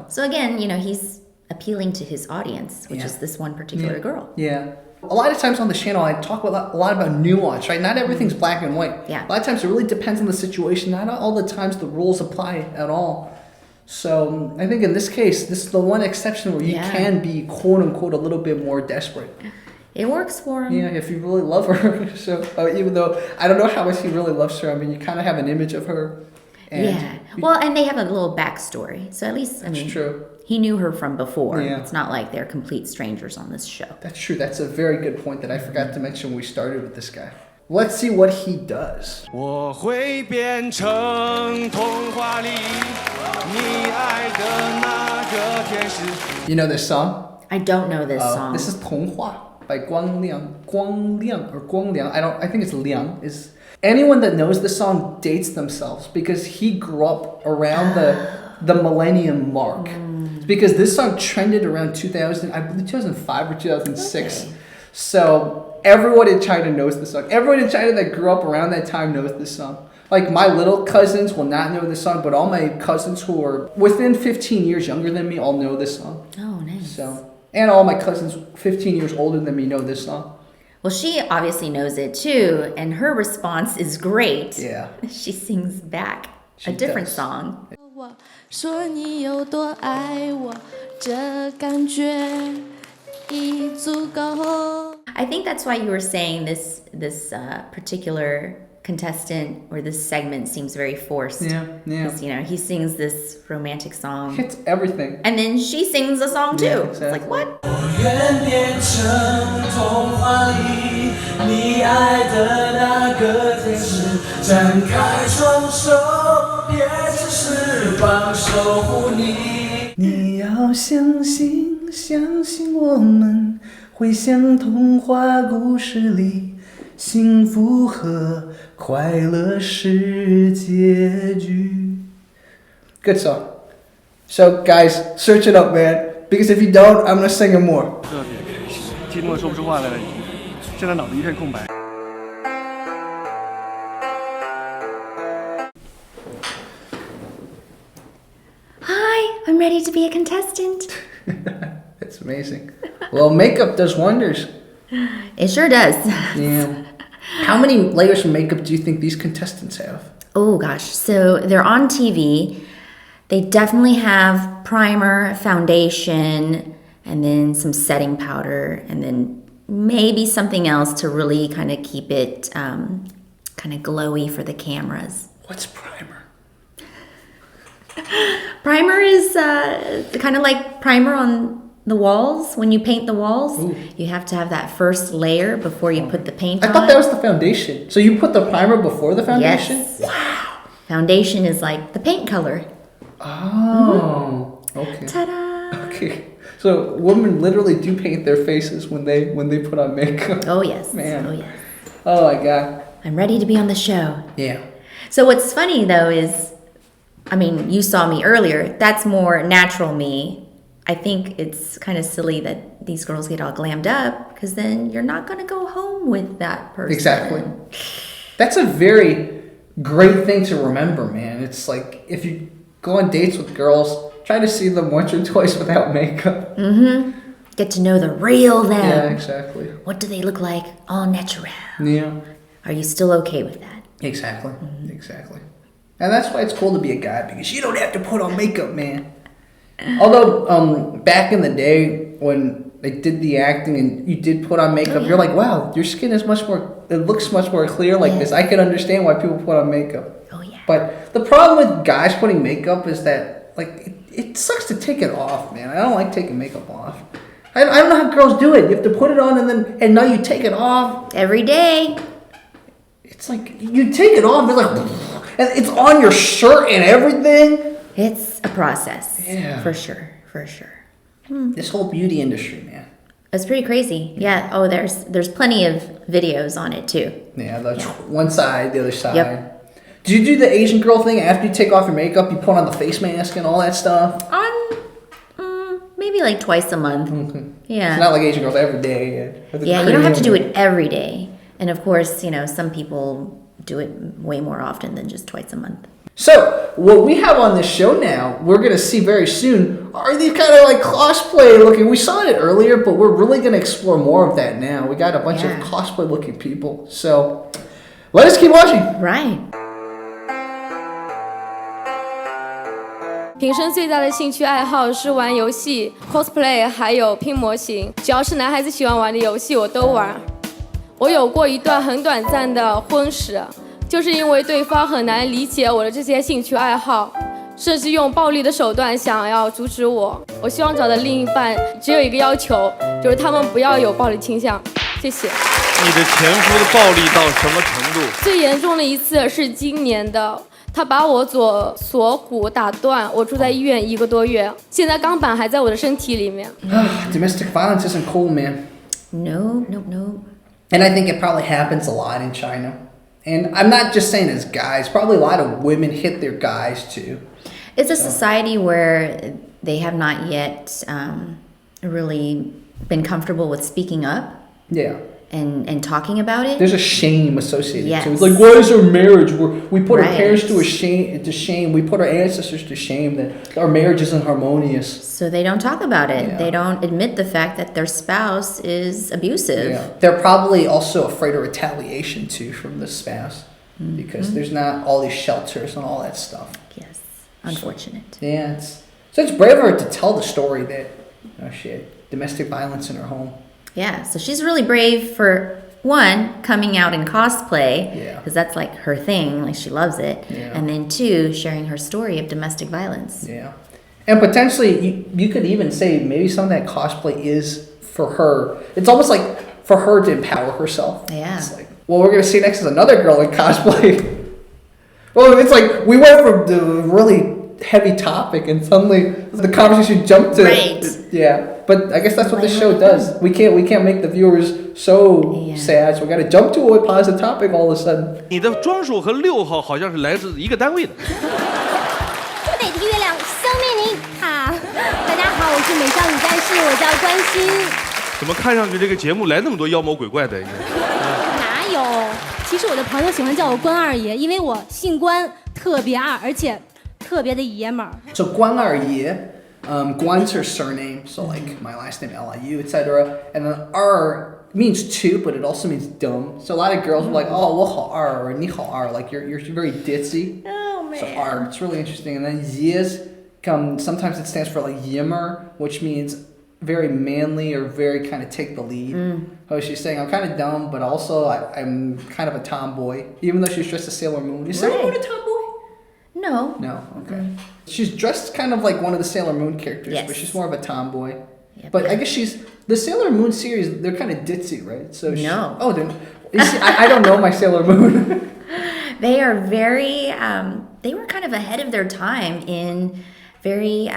Speaker 2: So again, he's appealing to his audience, which is this one particular girl.
Speaker 1: Yeah. A lot of times on the channel, I talk a lot about nuance, right? Not everything's black and white.
Speaker 2: Yeah.
Speaker 1: A lot of times it really depends on the situation. Not all the times the rules apply at all. So I think in this case, this is the one exception where you can be quote unquote a little bit more desperate.
Speaker 2: It works for him.
Speaker 1: Yeah, if you really love her. So even though I don't know how much he really loves her, I mean, you kind of have an image of her. And
Speaker 2: Well, and they have a little backstory. So at least,
Speaker 1: true.
Speaker 2: He knew her from before.
Speaker 1: Yeah.
Speaker 2: It's not like they're complete strangers on this show.
Speaker 1: That's true. That's a very good point that I forgot to mention when we started with this guy. Let's see what he does.
Speaker 9: 我会变成童话里你爱的那个天使.
Speaker 1: You know this song?
Speaker 2: I don't know this song.
Speaker 1: This is 童话 by Guang Liang. I think it's Liang. Anyone that knows this song dates themselves because he grew up around the millennium mark. Because this song trended around 2000, I believe 2005 or 2006. Okay. So everyone in China knows this song. Everyone in China that grew up around that time knows this song. Like my little cousins will not know this song, but all my cousins who are within 15 years younger than me all know this song.
Speaker 2: Oh, nice.
Speaker 1: And all my cousins 15 years older than me know this song.
Speaker 2: Well, she obviously knows it too, and her response is great.
Speaker 1: Yeah.
Speaker 2: She sings back a different song.
Speaker 12: 说你有多爱我，这感觉已足够。
Speaker 2: I think that's why you were saying this particular contestant or this segment seems very forced.
Speaker 1: Yeah.
Speaker 2: Because, he sings this romantic song.
Speaker 1: Hits everything.
Speaker 2: And then she sings a song too.
Speaker 1: Yeah, exactly.
Speaker 2: It's like, what?
Speaker 13: 我愿变成童话里你爱的那个天使，展开双手，别只是帮守护你。
Speaker 1: 你要相信，相信我们会像童话故事里，幸福和快乐是结局。Good song. So guys, search it up, man. Because if you don't, I'm gonna sing it more.
Speaker 6: 特别开心，激动的说不出话来了，现在脑子一片空白。
Speaker 2: Hi, I'm ready to be a contestant.
Speaker 1: That's amazing. Well, makeup does wonders.
Speaker 2: It sure does.
Speaker 1: Yeah. How many layers of makeup do you think these contestants have?
Speaker 2: Oh gosh, so they're on TV. They definitely have primer, foundation, and then some setting powder, and then maybe something else to really kind of keep it kind of glowy for the cameras.
Speaker 1: What's primer?
Speaker 2: Primer is kind of like primer on the walls. When you paint the walls, you have to have that first layer before you put the paint on.
Speaker 1: I thought that was the foundation. So you put the primer before the foundation?
Speaker 2: Yes. Wow. Foundation is like the paint color.
Speaker 1: Oh, okay.
Speaker 2: Ta-da!
Speaker 1: Okay, so women literally do paint their faces when they put on makeup.
Speaker 2: Oh yes,
Speaker 1: man.
Speaker 2: Oh yes.
Speaker 1: Oh my god.
Speaker 2: I'm ready to be on the show.
Speaker 1: Yeah.
Speaker 2: So what's funny though is, I mean, you saw me earlier. That's more natural me. I think it's kind of silly that these girls get all glammed up because then you're not going to go home with that person.
Speaker 1: Exactly. That's a very great thing to remember, man. It's like if you go on dates with girls, try to see them once or twice without makeup.
Speaker 2: Mm-hmm. Get to know the real them.
Speaker 1: Yeah, exactly.
Speaker 2: What do they look like? All natural.
Speaker 1: Yeah.
Speaker 2: Are you still okay with that?
Speaker 1: Exactly. Exactly. And that's why it's cool to be a guy, because you don't have to put on makeup, man. Although, back in the day when they did the acting and you did put on makeup, you're like, wow, your skin is much more, it looks much more clear like this. I can understand why people put on makeup.
Speaker 2: Oh, yeah.
Speaker 1: But the problem with guys putting makeup is that, like, it sucks to take it off, man. I don't like taking makeup off. I don't know how girls do it. You have to put it on and now you take it off.
Speaker 2: Every day.
Speaker 1: It's like, you take it off, it's like, and it's on your shirt and everything.
Speaker 2: It's a process.
Speaker 1: Yeah.
Speaker 2: For sure. For sure.
Speaker 1: This whole beauty industry, man.
Speaker 2: It's pretty crazy. Yeah. Oh, there's plenty of videos on it too.
Speaker 1: Yeah, one side, the other side.
Speaker 2: Yep.
Speaker 1: Do you do the Asian girl thing after you take off your makeup? You put on the face mask and all that stuff?
Speaker 2: Maybe like twice a month.
Speaker 1: Okay.
Speaker 2: Yeah.
Speaker 1: It's not like Asian girls every day.
Speaker 2: Yeah, you don't have to do it every day. And of course, some people do it way more often than just twice a month.
Speaker 1: So, what we have on this show now, we're going to see very soon, are these kind of like cosplay looking. We saw it earlier, but we're really going to explore more of that now. We got a bunch of cosplay looking people. So, let us keep watching.
Speaker 2: Right.
Speaker 12: 平生最大的兴趣爱好是玩游戏、cosplay， 还有拼模型。只要是男孩子喜欢玩的游戏，我都玩。我有过一段很短暂的婚史，就是因为对方很难理解我的这些兴趣爱好，甚至用暴力的手段想要阻止我。我希望找的另一半只有一个要求，就是他们不要有暴力倾向。谢谢。
Speaker 7: 你的前夫的暴力到什么程度？
Speaker 12: 最严重的一次是今年的。他把我左锁骨打断，我住在医院1个多月，现在钢板还在我的身体里面。
Speaker 1: Domestic violence isn't cool, man.
Speaker 2: No.
Speaker 1: And I think it probably happens a lot in China. And I'm not just saying as guys, probably a lot of women hit their guys too.
Speaker 2: It's a society where they have not yet really been comfortable with speaking up.
Speaker 1: Yeah.
Speaker 2: And talking about it.
Speaker 1: There's a shame associated
Speaker 2: yes.
Speaker 1: to it. It's like, why is our marriage? We put our parents to shame. We put our ancestors to shame that our marriage isn't harmonious.
Speaker 2: So they don't talk about it.
Speaker 1: Yeah.
Speaker 2: They don't admit the fact that their spouse is abusive.
Speaker 1: Yeah. They're probably also afraid of retaliation too from the spouse because there's not all these shelters and all that stuff.
Speaker 2: Yes, unfortunate.
Speaker 1: Yeah, so it's brave of her to tell the story that she had domestic violence in her home.
Speaker 2: Yeah, so she's really brave for one, coming out in cosplay, because that's like her thing, like she loves it, and then two, sharing her story of domestic violence.
Speaker 1: Yeah, and potentially you could even say maybe some of that cosplay is for her. It's almost like for her to empower herself.
Speaker 2: Yeah.
Speaker 1: It's like, well, we're gonna see next is another girl in cosplay. Well, it's like we went from the really heavy topic and suddenly the conversation jumped to but I guess that's what this show does. We can't make the viewers so sad, so we got to jump to a positive topic all of a sudden.
Speaker 7: 你的装束和6号好像是来自一个单位的。
Speaker 14: 美的月亮消灭您！哈，大家好，我是美少女战士，我叫关心。
Speaker 7: 怎么看上去这个节目来那么多妖魔鬼怪的？
Speaker 14: 哪有？其实我的朋友喜欢叫我关二爷，因为我姓关，特别二，而且特别的爷们儿。
Speaker 1: So 关二爷。Guan's her surname, so like my last name Liu, etc. And then R means two, but it also means dumb. So a lot of girls are like, oh, 我好二 or 你好二, like you're very ditzy.
Speaker 2: Oh man.
Speaker 1: So R, it's really interesting. And then Yiz sometimes it stands for like yimmer, which means very manly or very kind of take the lead. Oh, she's saying I'm kind of dumb, but also I'm kind of a tomboy, even though she's dressed as Sailor Moon. Is Sailor Moon a tomboy?
Speaker 2: No.
Speaker 1: No, okay. She's dressed kind of like one of the Sailor Moon characters, but she's more of a tomboy. But I guess the Sailor Moon series, they're kind of ditzy, right? So I don't know my Sailor Moon.
Speaker 2: They are very, they were kind of ahead of their time in very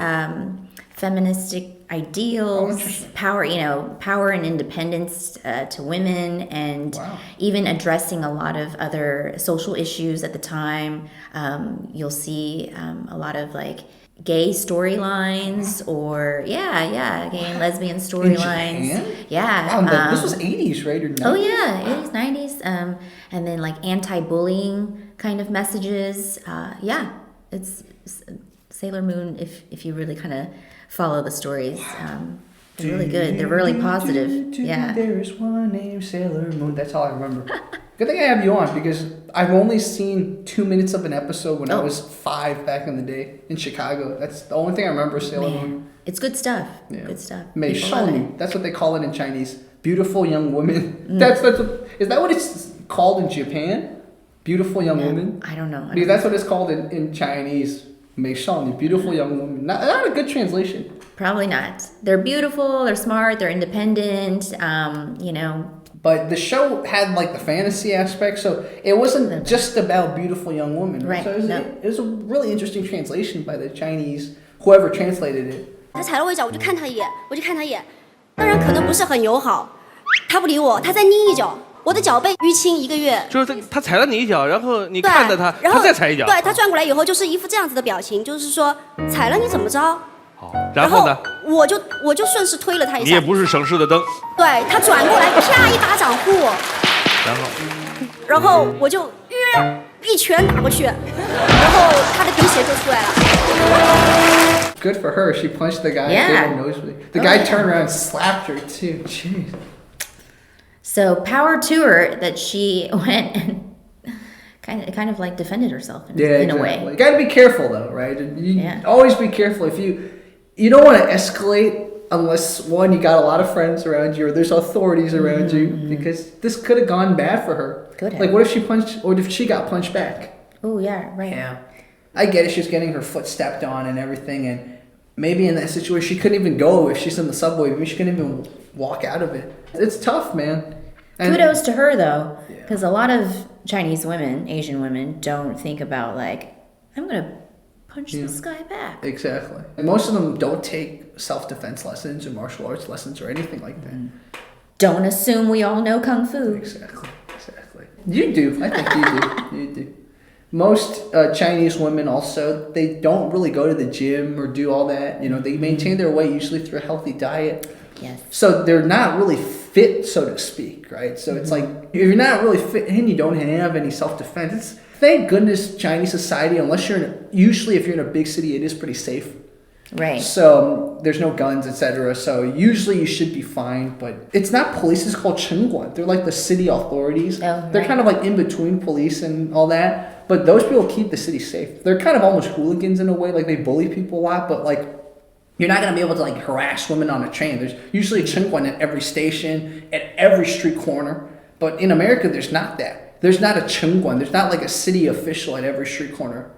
Speaker 2: feministic ideals, power and independence to women, and even addressing a lot of other social issues at the time. You'll see a lot of like gay storylines or gay and lesbian storylines. Yeah.
Speaker 1: Wow, this was 80s, right? Or 90s?
Speaker 2: Oh yeah, 80s, 90s. And then like anti-bullying kind of messages. It's Sailor Moon. If you really kind of follow the stories, they're really good. They're really positive. Yeah.
Speaker 1: There's one named Sailor Moon. That's all I remember. Good thing I have you on because I've only seen 2 minutes of an episode when I was 5 back in the day in Chicago. That's the only thing I remember. Sailor Moon.
Speaker 2: It's good stuff.
Speaker 1: Yeah.
Speaker 2: Good stuff.
Speaker 1: Mei Shani. That's what they call it in Chinese. Beautiful young woman. That's what, is that what it's called in Japan? Beautiful young woman.
Speaker 2: I don't know.
Speaker 1: Because that's what it's called in Chinese. Mei Shani. Beautiful young woman. Not a good translation.
Speaker 2: Probably not. They're beautiful. They're smart. They're independent.
Speaker 1: But the show had like the fantasy aspect, so it wasn't just about beautiful young women.
Speaker 2: Right.
Speaker 1: So it was a really interesting translation by the Chinese, whoever translated it.
Speaker 15: 他踩了我一脚，我就看他一眼，当然可能不是很友好，他不理我，他再捏一脚，我的脚被淤青1个月。
Speaker 7: 就是他踩了你一脚，然后你看着他，他再踩一脚。
Speaker 15: 对，他转过来以后就是一副这样子的表情，就是说踩了你怎么着？
Speaker 7: 然后呢？
Speaker 15: 我就顺势推了他一下。
Speaker 7: 你也不是省事的灯。
Speaker 15: 对他转过来，啪一巴掌呼我。然后我就一拳打过去，然后他的鼻血就出来了。
Speaker 1: Good for her. She punched the guy.
Speaker 2: Yeah.
Speaker 1: The guy turned around and slapped her too. Jeez.
Speaker 2: So power to her that she went and kind of like defended herself in a way.
Speaker 1: You got to be careful though, right? Always be careful. If you don't want to escalate unless one, you got a lot of friends around you or there's authorities around you, because this could have gone bad for her.
Speaker 2: Could have.
Speaker 1: Like what if she punched, or if she got punched back?
Speaker 2: Oh yeah, right.
Speaker 1: Yeah. I get it. She's getting her foot stepped on and everything, and maybe in that situation she couldn't even go if she's in the subway. Maybe she couldn't even walk out of it. It's tough, man. And
Speaker 2: kudos to her though, because a lot of Chinese women, Asian women, don't think about like, I'm gonna punch this guy back.
Speaker 1: Exactly. And most of them don't take self-defense lessons or martial arts lessons or anything like that.
Speaker 2: Don't assume we all know kung fu.
Speaker 1: Exactly. You do. I think you do. You do. Most Chinese women also, they don't really go to the gym or do all that. They maintain their weight usually through a healthy diet.
Speaker 2: Yes.
Speaker 1: So they're not really fit, so to speak, right? So it's like, if you're not really fit and you don't have any self-defense, thank goodness Chinese society, unless usually if you're in a big city, it is pretty safe.
Speaker 2: Right.
Speaker 1: So there's no guns, etc. So usually you should be fine, but it's not police, it's called Chengguan. They're like the city authorities. They're kind of like in between police and all that, but those people keep the city safe. They're kind of almost hooligans in a way, like they bully people a lot, but like you're not going to be able to like harass women on a train. There's usually a Chengguan at every station, at every street corner, but in America there's not that. There's not a Chengguan. There's not like a city official at every street corner.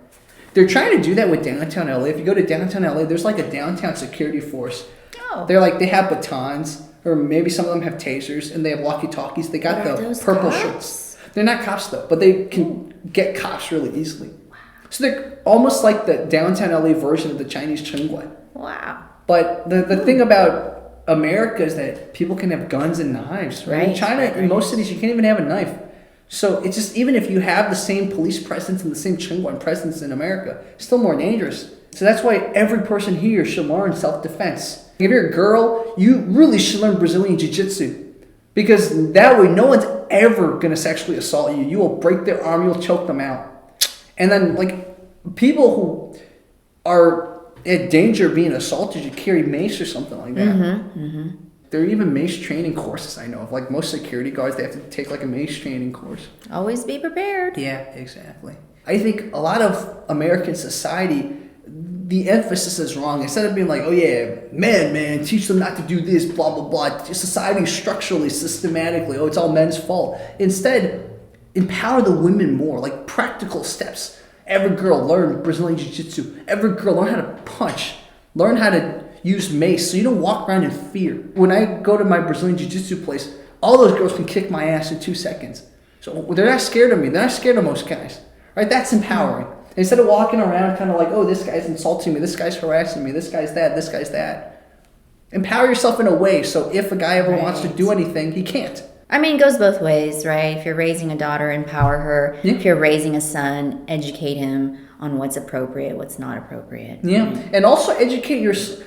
Speaker 1: They're trying to do that with downtown LA. If you go to downtown LA, there's like a downtown security force.
Speaker 2: Oh.
Speaker 1: They have batons, or maybe some of them have tasers, and they have walkie-talkies. They got the purple shirts. They're not cops though, but they can get cops really easily. Wow. So they're almost like the downtown LA version of the Chinese Chengguan.
Speaker 2: Wow.
Speaker 1: But the thing about America is that people can have guns and knives, right? In China, in most cities, you can't even have a knife. So it's just, even if you have the same police presence and the same Chengguan presence in America, it's still more dangerous. So that's why every person here should learn self-defense. If you're a girl, you really should learn Brazilian Jiu-Jitsu. Because that way, no one's ever going to sexually assault you. You will break their arm, you'll choke them out. And then, like, people who are at danger of being assaulted, you carry mace or something like that. There are even mace training courses I know of. Like most security guards, they have to take like a mace training course.
Speaker 2: Always be prepared.
Speaker 1: Yeah, exactly. I think a lot of American society, the emphasis is wrong. Instead of being like, oh yeah, man, teach them not to do this, blah, blah, blah. Society structurally, systematically, it's all men's fault. Instead, empower the women more, like practical steps. Every girl learn Brazilian Jiu-Jitsu. Every girl learn how to punch. Learn how to use mace so you don't walk around in fear. When I go to my Brazilian Jiu-Jitsu place, all those girls can kick my ass in 2 seconds. So they're not scared of me. They're not scared of most guys. Right? That's empowering. Instead of walking around kind of like, oh, this guy's insulting me, this guy's harassing me, this guy's that, this guy's that. Empower yourself in a way so if a guy ever wants to do anything, he can't.
Speaker 2: I mean, it goes both ways, right? If you're raising a daughter, empower her. If you're raising a son, educate him on what's appropriate, what's not appropriate.
Speaker 1: Yeah, and also educate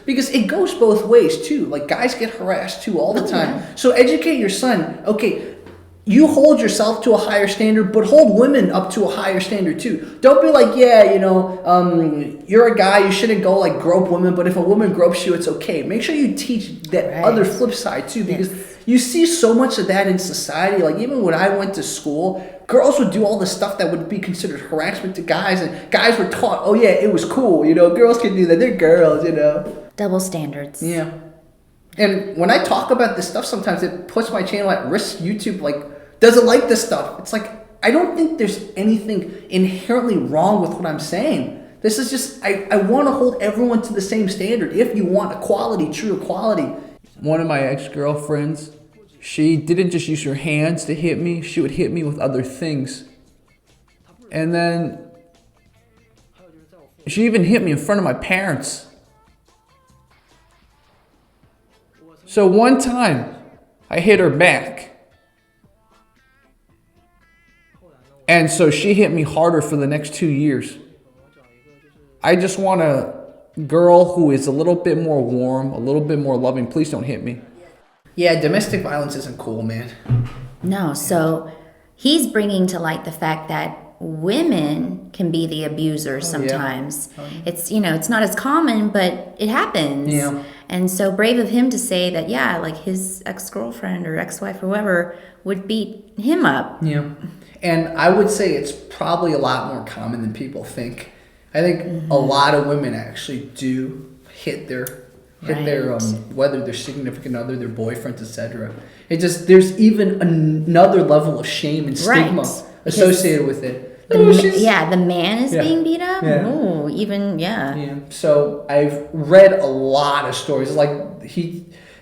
Speaker 1: because it goes both ways too. Like guys get harassed too all the time.
Speaker 2: Yeah.
Speaker 1: So educate your son. Okay, you hold yourself to a higher standard, but hold women up to a higher standard too. Don't be like, yeah, you're a guy, you shouldn't go like grope women, but if a woman gropes you, it's okay. Make sure you teach that other flip side too, because you see so much of that in society. Like even when I went to school, girls would do all the stuff that would be considered harassment to guys, and guys were taught, oh yeah, it was cool, girls can do that, they're girls,
Speaker 2: Double standards.
Speaker 1: Yeah. And when I talk about this stuff, sometimes it puts my channel at risk. YouTube doesn't like this stuff. It's like, I don't think there's anything inherently wrong with what I'm saying. This is just, I want to hold everyone to the same standard if you want equality, true equality.
Speaker 8: One of my ex-girlfriends, she didn't just use her hands to hit me, she would hit me with other things. And then she even hit me in front of my parents. So one time, I hit her back. And so she hit me harder for the next 2 years. I just want a girl who is a little bit more warm, a little bit more loving. Please don't hit me.
Speaker 1: Yeah, domestic violence isn't cool, man.
Speaker 2: No, so he's bringing to light the fact that women can be the abusers sometimes.
Speaker 1: Yeah.
Speaker 2: It's, it's not as common, but it happens.
Speaker 1: Yeah.
Speaker 2: And so brave of him to say that, yeah, like his ex-girlfriend or ex-wife or whoever would beat him up.
Speaker 1: Yeah. And I would say it's probably a lot more common than people think. I think a lot of women actually do hit their whether their significant other, their boyfriends, etc. It just, there's even another level of shame and stigma associated with it.
Speaker 2: The man is being beat up.
Speaker 1: Yeah.
Speaker 2: Oh, even yeah.
Speaker 1: So I've read a lot of stories.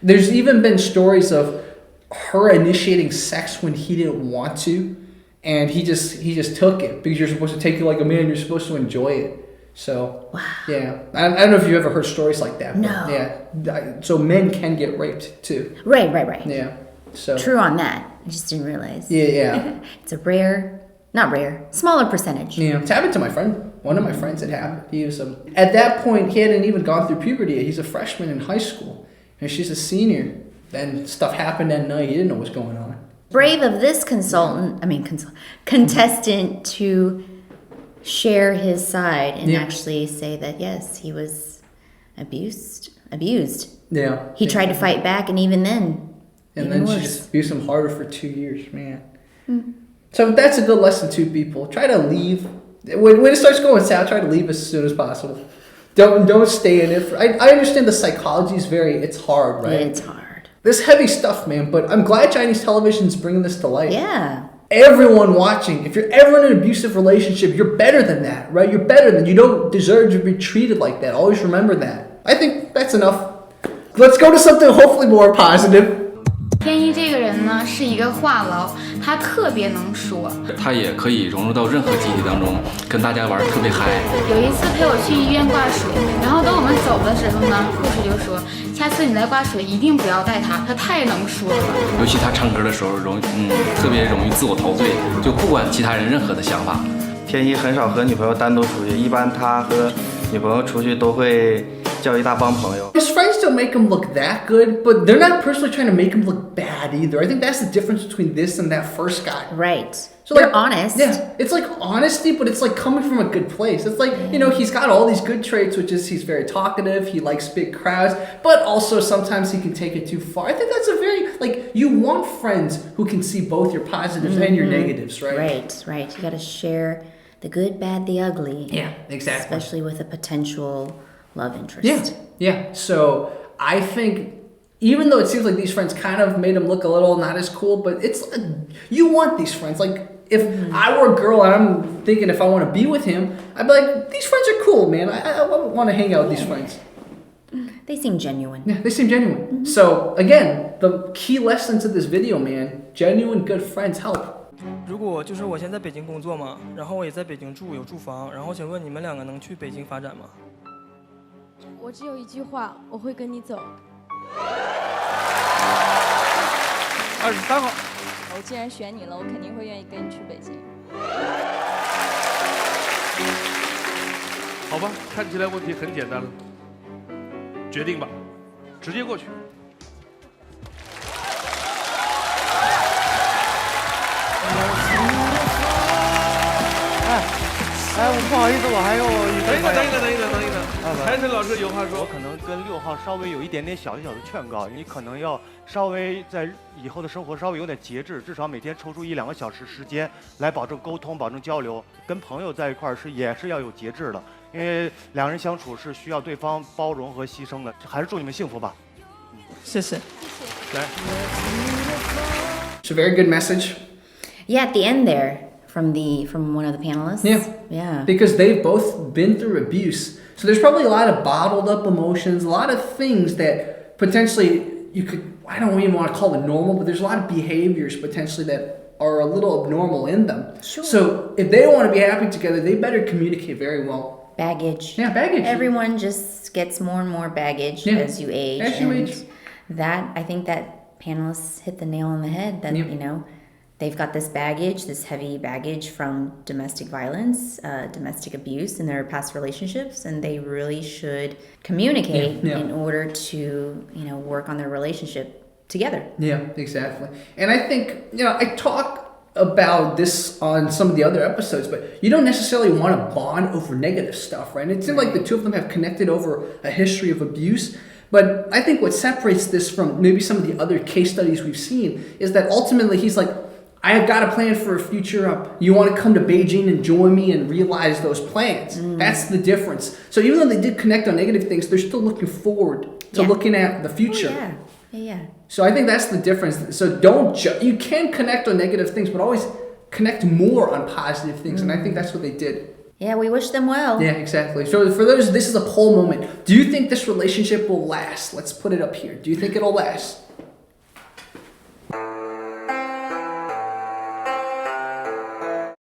Speaker 1: There's even been stories of her initiating sex when he didn't want to, and he just took it because you're supposed to take it like a man. You're supposed to enjoy it. So yeah, I don't know if you ever heard stories like that.
Speaker 2: No.
Speaker 1: But yeah. So men can get raped too.
Speaker 2: Right.
Speaker 1: Yeah. So
Speaker 2: true on that. I just didn't realize.
Speaker 1: Yeah.
Speaker 2: It's a smaller percentage.
Speaker 1: Yeah. It's happened to my friend. One of my friends, it happened. He was at that point he hadn't even gone through puberty yet. He's a freshman in high school, and she's a senior. Then stuff happened that night. He didn't know what was going on.
Speaker 2: Brave of this contestant to share his side and actually say that yes, he was abused.
Speaker 1: Yeah.
Speaker 2: He tried to fight back, and even then.
Speaker 1: And then she just abused him harder for 2 years, man. So that's a good lesson too, people. Try to leave when it starts going south. Try to leave as soon as possible. Don't stay in it. I understand the psychology is it's hard, right?
Speaker 2: It's hard.
Speaker 1: This heavy stuff, man. But I'm glad Chinese television's bringing this to light.
Speaker 2: Yeah.
Speaker 1: Everyone watching, if you're ever in an abusive relationship, you're better than that, right? You're better than, you don't deserve to be treated like that. Always remember that. I think that's enough. Let's go to something hopefully more positive.
Speaker 16: 天一这个人呢是一个话痨，他特别能说，
Speaker 17: 他也可以融入到任何集体当中，跟大家玩特别嗨。
Speaker 16: 有一次陪我去医院挂水，然后等我们走的时候呢，护士就说，下次你来挂水一定不要带他，他太能说了。
Speaker 17: 尤其他唱歌的时候特别容易自我陶醉，就不管其他人任何的想法。
Speaker 3: 天一很少和女朋友单独出去，一般他和女朋友出去都会叫一大帮朋友。
Speaker 1: His friends don't make him look that good, but they're not personally trying to make him look bad either. I think that's the difference between this and that first guy.
Speaker 2: Right.
Speaker 1: So
Speaker 2: they're honest.
Speaker 1: Yeah, it's like honesty, but it's like coming from a good place. It's like, he's got all these good traits, which is he's very talkative, he likes big crowds, but also sometimes he can take it too far. I think that's a very, you want friends who can see both your positives and your negatives, right?
Speaker 2: Right. You got to share the good, bad, the ugly.
Speaker 1: Yeah, exactly.
Speaker 2: Especially with a potential love interest.
Speaker 1: Yeah. So I think even though it seems like these friends kind of made him look a little not as cool, but it's you want these friends. Like if I were a girl and I'm thinking if I want to be with him, I'd be like, these friends are cool, man. I want to hang out with these friends.
Speaker 2: They seem genuine.
Speaker 1: Yeah, they seem genuine. So again, the key lesson to this video, man, genuine good friends help.
Speaker 18: 如果就是我现在在北京工作嘛，然后我也在北京住，有住房，然后请问你们两个能去北京发展吗？
Speaker 12: 我只有一句话，我会跟你走。
Speaker 18: 23号。
Speaker 19: 我既然选你了，我肯定会愿意跟你去北京。
Speaker 7: 吧，看起来问题很简单了，决定吧，直接过去。
Speaker 6: 哎，我不好意思，我还有
Speaker 7: 等一个，财神老师有话说。
Speaker 6: 我可能跟6号稍微有一点点小的劝告，你可能要稍微在以后的生活稍微有点节制，至少每天抽出1-2个小时时间来保证沟通、保证交流。跟朋友在一块儿也是要有节制的，因为2人相处是需要对方包容和牺牲的。还是祝你们幸福吧。
Speaker 18: 谢谢。
Speaker 7: 来。
Speaker 1: It's a very good message.
Speaker 2: Yeah, at the end there. From one of the panelists? Yeah.
Speaker 1: Because they've both been through abuse. So there's probably a lot of bottled up emotions, a lot of things that potentially you could, I don't even want to call it normal, but there's a lot of behaviors potentially that are a little abnormal in them.
Speaker 2: Sure.
Speaker 1: So if they want to be happy together, they better communicate very well.
Speaker 2: Baggage.
Speaker 1: Yeah, baggage.
Speaker 2: Everyone just gets more and more baggage as you age.
Speaker 1: As you age.
Speaker 2: That, I think that panelists hit the nail on the head that, you know, they've got this baggage, this heavy baggage from domestic violence, domestic abuse in their past relationships, and they really should communicate in order to, you know, work on their relationship together.
Speaker 1: Yeah, exactly. And I think, you know, I talk about this on some of the other episodes, but you don't necessarily want to bond over negative stuff, right? And it seems like the two of them have connected over a history of abuse. But I think what separates this from maybe some of the other case studies we've seen is that ultimately he's like, I have got a plan for a future. You want to come to Beijing and join me and realize those plans. That's the difference. So even though they did connect on negative things, they're still looking forward to looking at the future.
Speaker 2: Oh, yeah.
Speaker 1: So I think that's the difference. So you can connect on negative things, but always connect more on positive things. And I think that's what they did.
Speaker 2: Yeah, we wish them well.
Speaker 1: Yeah, exactly. So for those, this is a poll moment. Do you think this relationship will last? Let's put it up here. Do you think it'll last?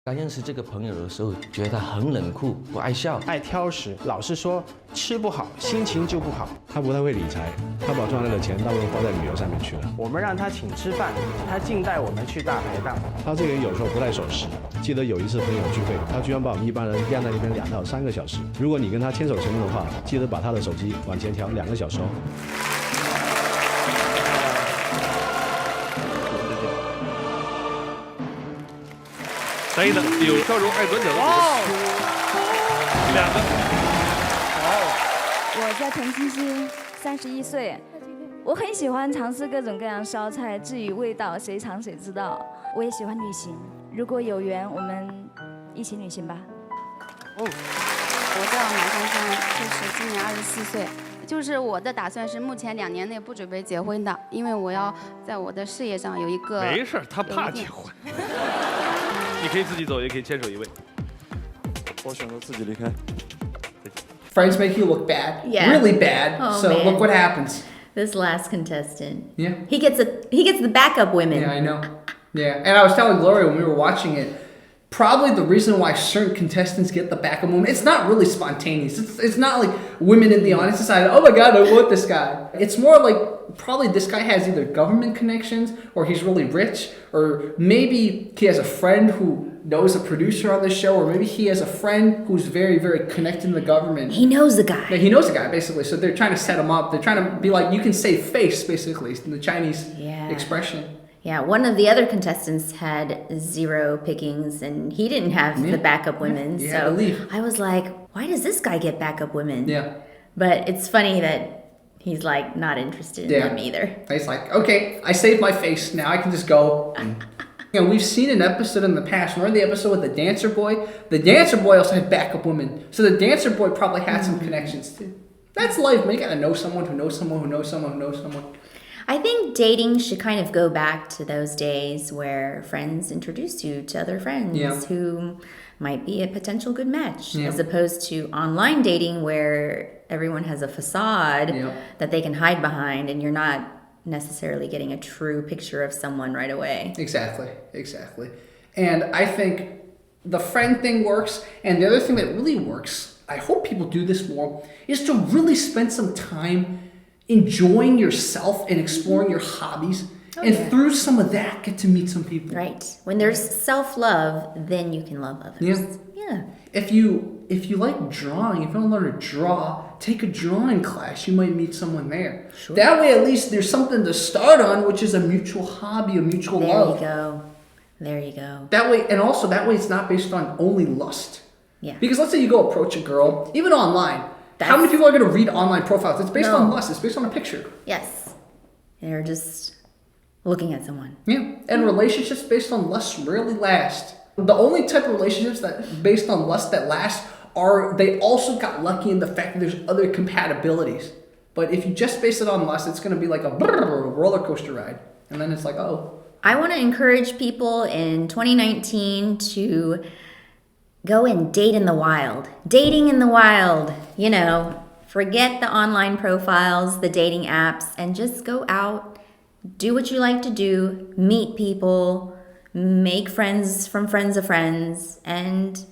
Speaker 19: 刚认识这个朋友的时候，觉得他很冷酷，不爱笑，
Speaker 20: 爱挑食，老是说吃不好，心情就不好。他不太会理财，他把赚来的钱大部分花在旅游上面去了。我们让他请吃饭，他净带我们去大排档。他这个人有时候不太守时。记得有一次朋友聚会，他居然把我们一般人晾在那边2到3个小时。如果你跟他牵手成功的话，记得把他的手机往前调2个小时哦。
Speaker 7: 等一等，有笑容爱短脚的2个。
Speaker 21: 我叫陈欣欣，31岁，我很喜欢尝试各种各样烧菜，至于味道谁尝谁知道。我也喜欢旅行，如果有缘，我们一起旅行吧。
Speaker 22: 我叫马珊珊，就是今年24岁。就是我的打算是目前2年内不准备结婚的，因为我要在我的事业上有一个。
Speaker 7: 没事，他怕结婚。你可以自己走，也可以牵手一位。
Speaker 9: 我选择自己离开。
Speaker 1: Friends make you look bad,
Speaker 2: Yeah.
Speaker 1: really bad.
Speaker 2: Oh,
Speaker 1: So
Speaker 2: man.
Speaker 1: look what happens.
Speaker 2: This last contestant.
Speaker 1: Yeah.
Speaker 2: He gets the backup women.
Speaker 1: Yeah, I know. Yeah, and I was telling Gloria when we were watching it, probably the reason why certain contestants get the backup women, it's not really spontaneous. It's not like women in the audience decide, oh my God, I want this guy. It's more like probably this guy has either government connections or he's really rich, or maybe he has a friend who knows a producer on the show, or maybe he has a friend who's very, very connected in the government.
Speaker 2: He knows the guy.
Speaker 1: Yeah, he knows the guy, basically. So they're trying to set him up. They're trying to be like, you can save face, basically, in the Chinese expression.
Speaker 2: Yeah, one of the other contestants had 0 pickings, and he didn't have the backup women.
Speaker 1: He
Speaker 2: so
Speaker 1: had to leave.
Speaker 2: I was like, why does this guy get backup women?
Speaker 1: Yeah.
Speaker 2: But it's funny that he's like not interested in them either.
Speaker 1: He's like, okay, I saved my face. Now I can just go. You know, we've seen an episode in the past. Remember the episode with the dancer boy? The dancer boy also had backup women. So the dancer boy probably had some connections too. That's life, man. You gotta know someone who knows someone who knows someone who knows someone.
Speaker 2: I think dating should kind of go back to those days where friends introduced you to other friends who might be a potential good match, as opposed to online dating where everyone has a facade that they can hide behind and you're not necessarily getting a true picture of someone right away.
Speaker 1: Exactly. And I think the friend thing works, and the other thing that really works, I hope people do this more, is to really spend some time enjoying yourself and exploring your hobbies, and through some of that get to meet some people.
Speaker 2: Right. When there's self-love, then you can love others.
Speaker 1: Yeah. If you if you like drawing, if you want to learn to draw, take a drawing class. You might meet someone there. Sure. That way, at least there's something to start on, which is a mutual hobby, a mutual love.
Speaker 2: There you go.
Speaker 1: That way, and also that way, it's not based on only lust.
Speaker 2: Yeah.
Speaker 1: Because let's say you go approach a girl, even online. How many people are going to read online profiles? It's based on lust. It's based on a picture.
Speaker 2: Yes. They're just looking at someone.
Speaker 1: Yeah. And relationships based on lust rarely last. The only type of relationships that based on lust that last are they also got lucky in the fact that there's other compatibilities. But if you just base it on lust, it's going to be like a roller coaster ride. And then it's like, oh.
Speaker 2: I want to encourage people in 2019 to go and date in the wild. Dating in the wild, you know, forget the online profiles, the dating apps, and just go out, do what you like to do, meet people, make friends from friends of friends, and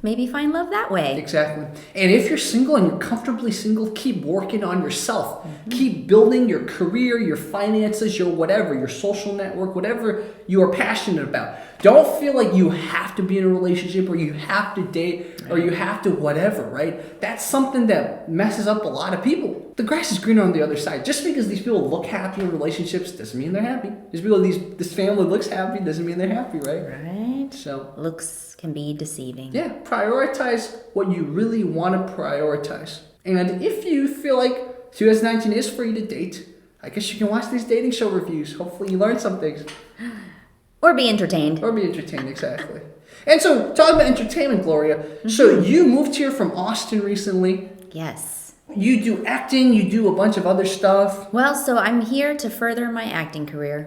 Speaker 2: maybe find love that way.
Speaker 1: Exactly. And if you're single and you're comfortably single, keep working on yourself. Mm-hmm. Keep building your career, your finances, your whatever, your social network, whatever you are passionate about. Don't feel like you have to be in a relationship or you have to date or you have to whatever, right? That's something that messes up a lot of people. The grass is greener on the other side. Just because these people look happy in relationships doesn't mean they're happy. Just because this family looks happy doesn't mean they're happy, right?
Speaker 2: Right.
Speaker 1: So
Speaker 2: looks can be deceiving.
Speaker 1: Yeah, prioritize what you really want to prioritize. And if you feel like 2019 is for you to date, I guess you can watch these dating show reviews. Hopefully you learn some things.
Speaker 2: Or be entertained.
Speaker 1: Or be entertained, exactly. And so, talking about entertainment, Gloria, so you moved here from Austin recently.
Speaker 2: Yes.
Speaker 1: You do acting, you do a bunch of other stuff.
Speaker 2: Well, so I'm here to further my acting career,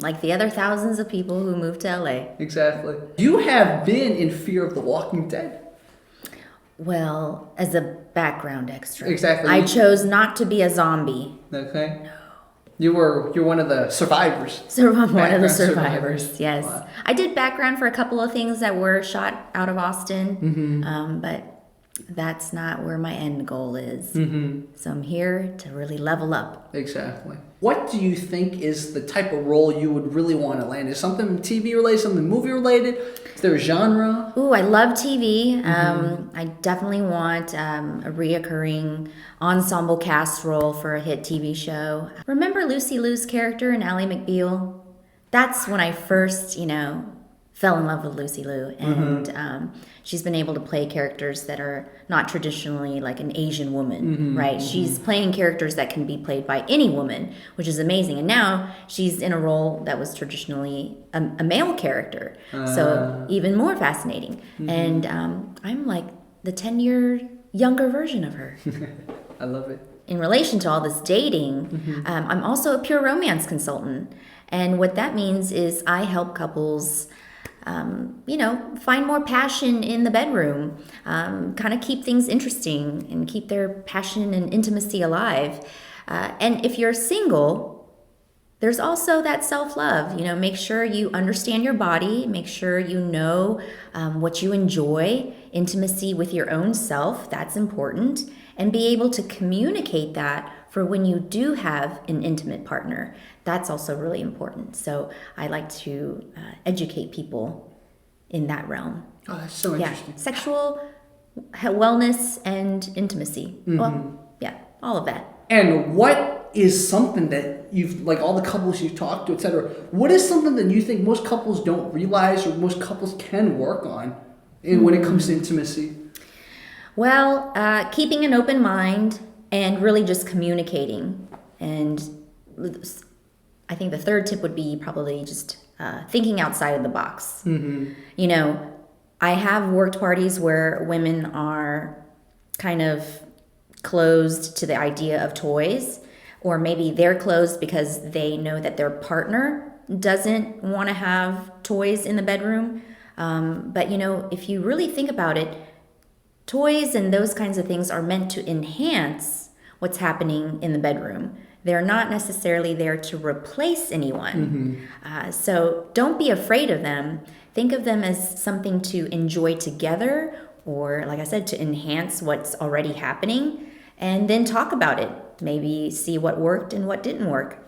Speaker 2: like the other thousands of people who moved to LA.
Speaker 1: Exactly. You have been in Fear of the Walking Dead.
Speaker 2: Well, as a background extra.
Speaker 1: Exactly.
Speaker 2: I chose not to be a zombie.
Speaker 1: Okay. No. You're one of the survivors.
Speaker 2: One of the survivors, yes. Wow. I did background for a couple of things that were shot out of Austin, but that's not where my end goal is. So I'm here to really level up.
Speaker 1: Exactly. What do you think is the type of role you would really want to land? Is something TV related, something movie related? Is there a genre?
Speaker 2: Ooh, I love TV. I definitely want a reoccurring ensemble cast role for a hit TV show. Remember Lucy Liu's character in Ally McBeal? That's when I first, fell in love with Lucy Liu, and she's been able to play characters that are not traditionally like an Asian woman, right? She's playing characters that can be played by any woman, which is amazing. And now she's in a role that was traditionally a male character, so even more fascinating. And I'm like the 10-year younger version of her.
Speaker 1: I love it.
Speaker 2: In relation to all this dating, I'm also a pure romance consultant. And what that means is I help couples find more passion in the bedroom, kind of keep things interesting and keep their passion and intimacy alive. And if you're single, there's also that self-love. Make sure you understand your body, make sure you know what you enjoy, intimacy with your own self, that's important, and be able to communicate that for when you do have an intimate partner. That's also really important. So I like to educate people in that realm.
Speaker 1: Oh, that's so interesting.
Speaker 2: Sexual wellness and intimacy. Well, all of that.
Speaker 1: And what is something that you've, like all the couples you've talked to, etc., what is something that you think most couples don't realize or most couples can work on when it comes to intimacy?
Speaker 2: Well, keeping an open mind and really just communicating. And I think the third tip would be probably just thinking outside of the box. I have worked parties where women are kind of closed to the idea of toys, or maybe they're closed because they know that their partner doesn't want to have toys in the bedroom. But if you really think about it, toys and those kinds of things are meant to enhance what's happening in the bedroom. They're not necessarily there to replace anyone. So don't be afraid of them. Think of them as something to enjoy together, or like I said, to enhance what's already happening, and then talk about it. Maybe see what worked and what didn't work.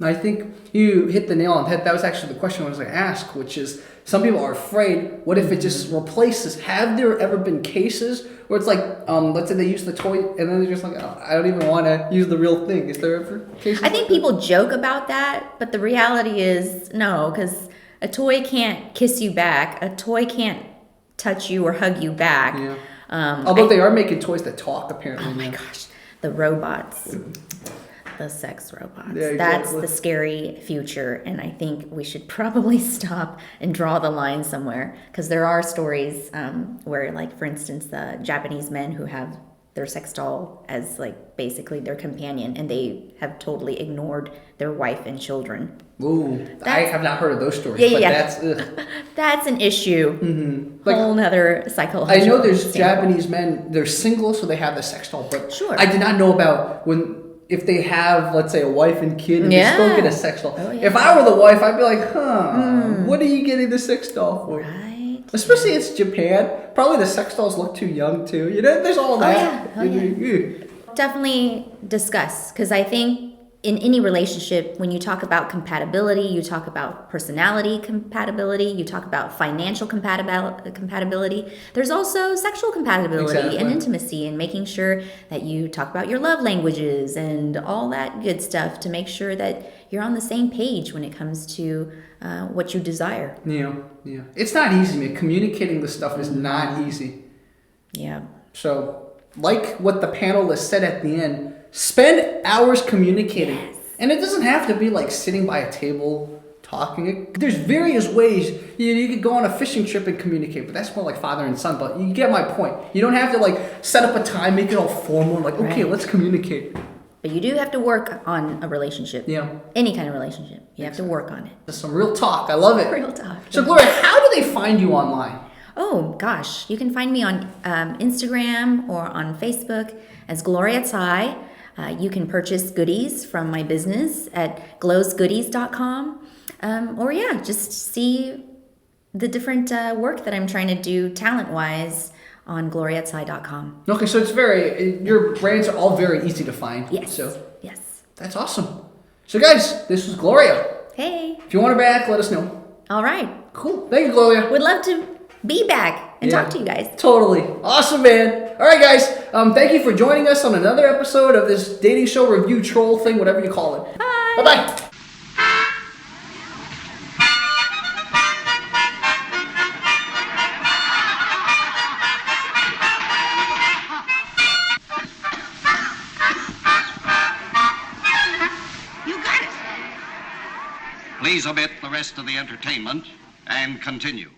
Speaker 1: I think you hit the nail on the head. That was actually the question I was going to ask, which is some people are afraid, what if it just replaces? Have there ever been cases where it's like, let's say they use the toy and then they're just like, oh, I don't even want to use the real thing. Is there ever cases?
Speaker 2: I think people joke about that, but the reality is no, because a toy can't kiss you back. A toy can't touch you or hug you back.
Speaker 1: Yeah. Although they are making toys that talk, apparently.
Speaker 2: Oh my gosh, the robots. The sex robots.
Speaker 1: Yeah, exactly.
Speaker 2: That's the scary future, and I think we should probably stop and draw the line somewhere, because there are stories where, like, for instance, the Japanese men who have their sex doll as, like, basically their companion, and they have totally ignored their wife and children.
Speaker 1: Ooh, I have not heard of those stories.
Speaker 2: Yeah,
Speaker 1: but
Speaker 2: yeah. That's an issue. Like, whole nother psychological.
Speaker 1: I know there's
Speaker 2: standpoint.
Speaker 1: Japanese men, they're single, so they have the sex doll, but
Speaker 2: Sure.
Speaker 1: I did not know about if they have, let's say, a wife and kid, and they still get a sex doll.
Speaker 2: Oh, yeah.
Speaker 1: If I were the wife, I'd be like, what are you getting the sex doll for?
Speaker 2: Right.
Speaker 1: Especially it's Japan. Probably the sex dolls look too young, too. You know, there's all that.
Speaker 2: Oh, yeah. Definitely discuss, because I think in any relationship, when you talk about compatibility, you talk about personality compatibility, you talk about financial compatibility, there's also sexual compatibility and intimacy, and making sure that you talk about your love languages and all that good stuff to make sure that you're on the same page when it comes to what you desire.
Speaker 1: Yeah. It's not easy, man. Communicating this stuff is not easy.
Speaker 2: Yeah.
Speaker 1: So, like what the panelists said at the end, spend hours communicating. Yes. And it doesn't have to be like sitting by a table talking. There's various ways. You could go on a fishing trip and communicate, but that's more like father and son. But you get my point. You don't have to like set up a time, make it all formal, like, okay, let's communicate.
Speaker 2: But you do have to work on a relationship.
Speaker 1: Yeah.
Speaker 2: Any kind of relationship. You have to work on it.
Speaker 1: That's some real talk. I love it.
Speaker 2: Real talk.
Speaker 1: So, Gloria, how do they find you online?
Speaker 2: Oh, gosh. You can find me on Instagram or on Facebook as Gloria Tsai. You can purchase goodies from my business at glowsgoodies.com. Or just see the different work that I'm trying to do talent-wise on gloriatsai.com.
Speaker 1: Okay, so it's your brands are all very easy to find.
Speaker 2: Yes.
Speaker 1: So
Speaker 2: yes.
Speaker 1: That's awesome. So guys, this was Gloria.
Speaker 2: Hey.
Speaker 1: If you want her back, let us know.
Speaker 2: All right.
Speaker 1: Cool. Thank you, Gloria.
Speaker 2: Would love to be back and talk to you guys.
Speaker 1: Totally. Awesome, man. All right, guys. Thank you for joining us on another episode of this dating show review troll thing, whatever you call it.
Speaker 2: Bye.
Speaker 1: Bye-bye.
Speaker 4: Please omit the rest of the entertainment and continue.